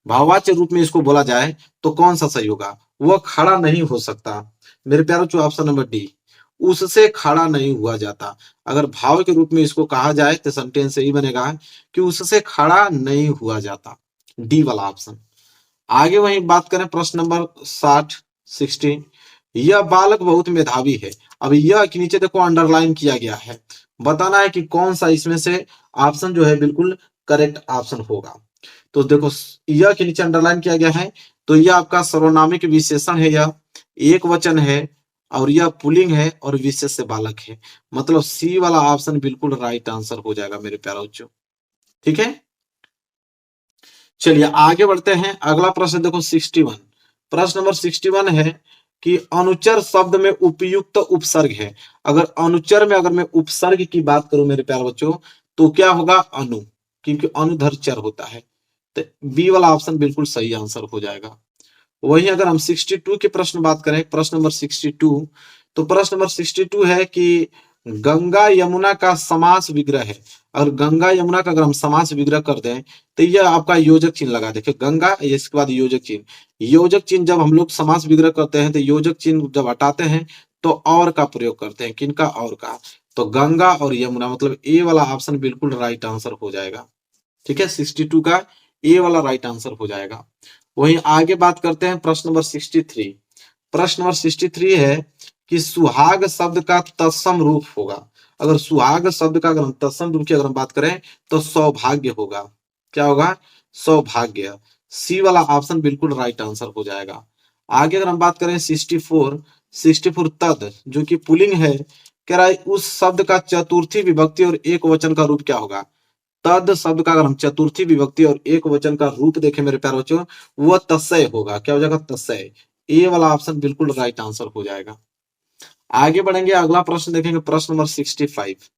S1: भाववाच्य रूप में इसको बोला जाए तो कौन सा सही होगा? वह खड़ा नहीं हो सकता। मेरे प्यारे बच्चों, ऑप्शन नंबर डी, उससे खड़ा नहीं हुआ जाता। अगर भाव के रूप में इसको कहा जाए तो सेंटेंस यही बनेगा कि उससे खड़ा नहीं हुआ जाता, डी वाला ऑप्शन। आगे वही बात करें प्रश्न नंबर 60 यह बालक बहुत मेधावी है। अब यह के नीचे देखो अंडरलाइन किया गया है, बताना है कि कौन सा इसमें से ऑप्शन जो है बिल्कुल करेक्ट ऑप्शन होगा। तो देखो यह के नीचे अंडरलाइन किया गया है, तो यह आपका सर्वनामिक विशेषण है, यह एक वचन है और यह पुल्लिंग है और विशेष से बालक है। मतलब सी वाला ऑप्शन बिल्कुल राइट आंसर हो जाएगा मेरे प्यारे बच्चों। ठीक है, चलिए आगे बढ़ते हैं। अगला प्रश्न देखो 61, प्रश्न नंबर 61 है कि अनुचर शब्द में उपयुक्त उपसर्ग है। अगर अनुचर में अगर मैं उपसर्ग की बात करूं मेरे प्यारे बच्चों तो क्या होगा? अनु, क्योंकि अनुधर चर होता है। तो बी वाला ऑप्शन बिल्कुल सही आंसर हो जाएगा। वहीं अगर हम 62 के प्रश्न बात करें, प्रश्न नंबर 62, तो प्रश्न नंबर 62 है कि गंगा यमुना का समास विग्रह है। अगर गंगा यमुना का अगर हम समास विग्रह कर दें तो यह आपका योजक चिन्ह लगा, देखिए गंगा, इसके बाद योजक चिन्ह। योजक चिन्ह जब हम लोग समास विग्रह करते हैं तो योजक चिन्ह जब हटाते हैं तो और का प्रयोग करते हैं। किनका? और का। तो गंगा और यमुना, मतलब ए वाला ऑप्शन बिल्कुल राइट आंसर हो जाएगा। ठीक है, 62 का ए वाला राइट आंसर हो जाएगा। वहीं आगे बात करते हैं प्रश्न नंबर 63। प्रश्न नंबर 63 है कि सुहाग शब्द का तत्सम रूप होगा। अगर सुहाग शब्द का अगर हम तत्सम रूप की अगर हम बात करें तो सौभाग्य होगा। क्या होगा? सौभाग्य। सी वाला ऑप्शन बिल्कुल राइट आंसर हो जाएगा। आगे अगर हम बात करें 64 तद, जो कि पुल्लिंग है, कह रहा है उस शब्द का चतुर्थी विभक्ति और एक वचन का रूप क्या होगा? तद शब्द का अगर हम चतुर्थी विभक्ति और एक वचन का रूप देखें मेरे प्यारे बच्चों, वह तस्य होगा। क्या हो जाएगा? तस्य। ए वाला ऑप्शन बिल्कुल राइट आंसर हो जाएगा। आगे बढ़ेंगे, अगला प्रश्न देखेंगे, प्रश्न नंबर 65।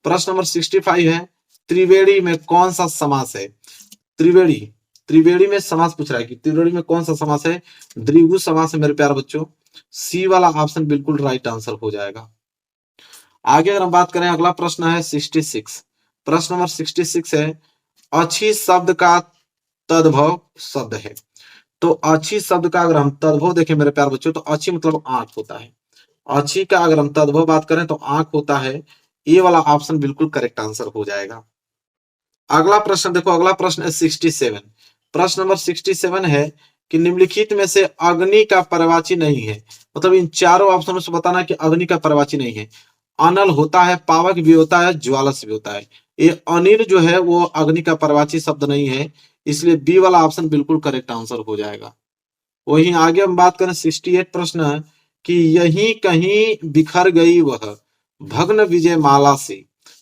S1: प्रश्न नंबर 65 है त्रिवेणी में कौन सा समास है? त्रिवेणी, त्रिवेणी में समास पूछ रहा है कि त्रिवेणी में कौन सा समास है? द्विगु समास है मेरे प्यारे बच्चों। सी वाला ऑप्शन बिल्कुल राइट आंसर हो जाएगा। आगे अगर हम बात करें, अगला प्रश्न है 66। प्रश्न नंबर 66 है अच्छी शब्द का तद्भव शब्द है। तो अच्छी शब्द का अगर हम तद्भव देखें मेरे प्यारे बच्चों तो अच्छी मतलब आंख होता है। अच्छी का अगर हम तद्भव बात करें तो आंख होता है। ये वाला ऑप्शन बिल्कुल करेक्ट आंसर हो जाएगा। अगला प्रश्न देखो, अगला प्रश्न है 67। प्रश्न नंबर 67 है कि निम्नलिखित में से अग्नि का पर्यायवाची नहीं है। मतलब इन चारों ऑप्शनों से बताना कि अग्नि का पर्यायवाची नहीं है। अनल होता है, पावक भी होता है, ज्वालस भी होता है। ये अनिल जो है वो अग्नि का पर्यायवाची शब्द नहीं है, इसलिए बी वाला ऑप्शन बिल्कुल करेक्ट आंसर हो जाएगा। वहीं आगे हम बात करें 68 प्रश्न है कि यही कहीं बिखर गई वह भग्न विजय माला से।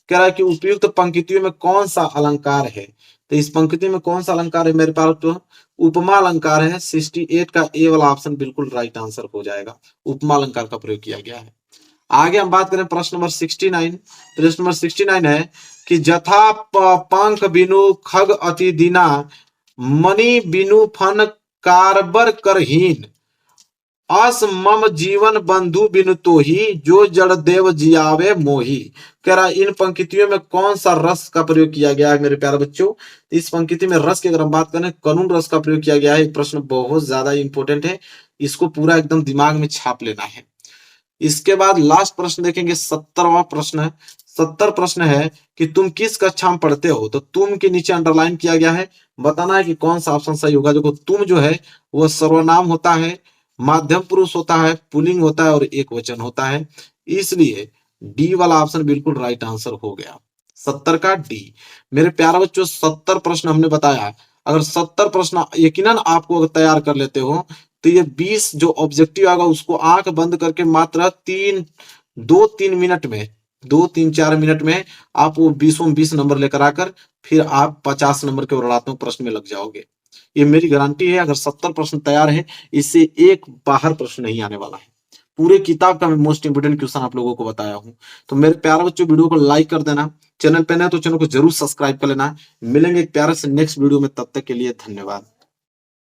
S1: कह रहा है कि उपयुक्त पंक्तियों में कौन सा अलंकार है? तो इस पंक्ति में कौन सा अलंकार है मेरे पास? तो उपमा अलंकार है। 68 का ए वाला ऑप्शन बिल्कुल राइट आंसर हो जाएगा। उपमा अलंकार का प्रयोग किया गया है। आगे हम बात करें प्रश्न नंबर 69। प्रश्न नंबर 69 है कि जथा पंख बिनु खग अति दीना मणि बिनु फन कारबर करहीन अस मम जीवन बंधु बिनु तो ही जो जड़ देव जियावे मोही। कह रहा इन पंक्तियों में कौन सा रस का प्रयोग किया गया है मेरे प्यारे बच्चों? इस पंक्ति में रस की अगर हम बात करें करुण रस का प्रयोग किया गया है। प्रश्न बहुत ज्यादा इंपॉर्टेंट है, इसको पूरा एकदम दिमाग में छाप लेना है। इसके बाद लास्ट प्रश्न देखेंगे 70वां प्रश्न है। 70 प्रश्न है कि तुम किस कक्षा में पढ़ते हो? तो तुम के नीचे अंडरलाइन किया गया है, बताना है कि कौन सा ऑप्शन सही होगा। देखो तुम जो है वह सर्वनाम होता है, माध्यम पुरुष होता है, पुल्लिंग होता है और एक वचन होता है, इसलिए डी वाला ऑप्शन बिल्कुल राइट आंसर हो गया। 70 का डी। मेरे प्यारे बच्चों 70 प्रश्न हमने बताया, अगर 70 प्रश्न यकीनन आपको अगर तैयार कर लेते हो तो ये 20 जो ऑब्जेक्टिव आएगा उसको आंख बंद करके मात्र 2-3 मिनट में, 2-3-4 मिनट में आप वो 20 नंबर लेकर आकर फिर आप 50 नंबर के वर्णात्मक प्रश्न में लग जाओगे। ये मेरी गारंटी है। अगर 70 प्रश्न तैयार है, इससे एक बाहर प्रश्न नहीं आने वाला है। पूरे किताब का मैं मोस्ट इंपोर्टेंट क्वेश्चन आप लोगों को बताया हूं। तो मेरे प्यारे बच्चों वीडियो को लाइक कर देना, चैनल पे नए तो चैनल को जरूर सब्सक्राइब कर लेना। मिलेंगे एक प्यारे से नेक्स्ट वीडियो में, तब तक के लिए धन्यवाद।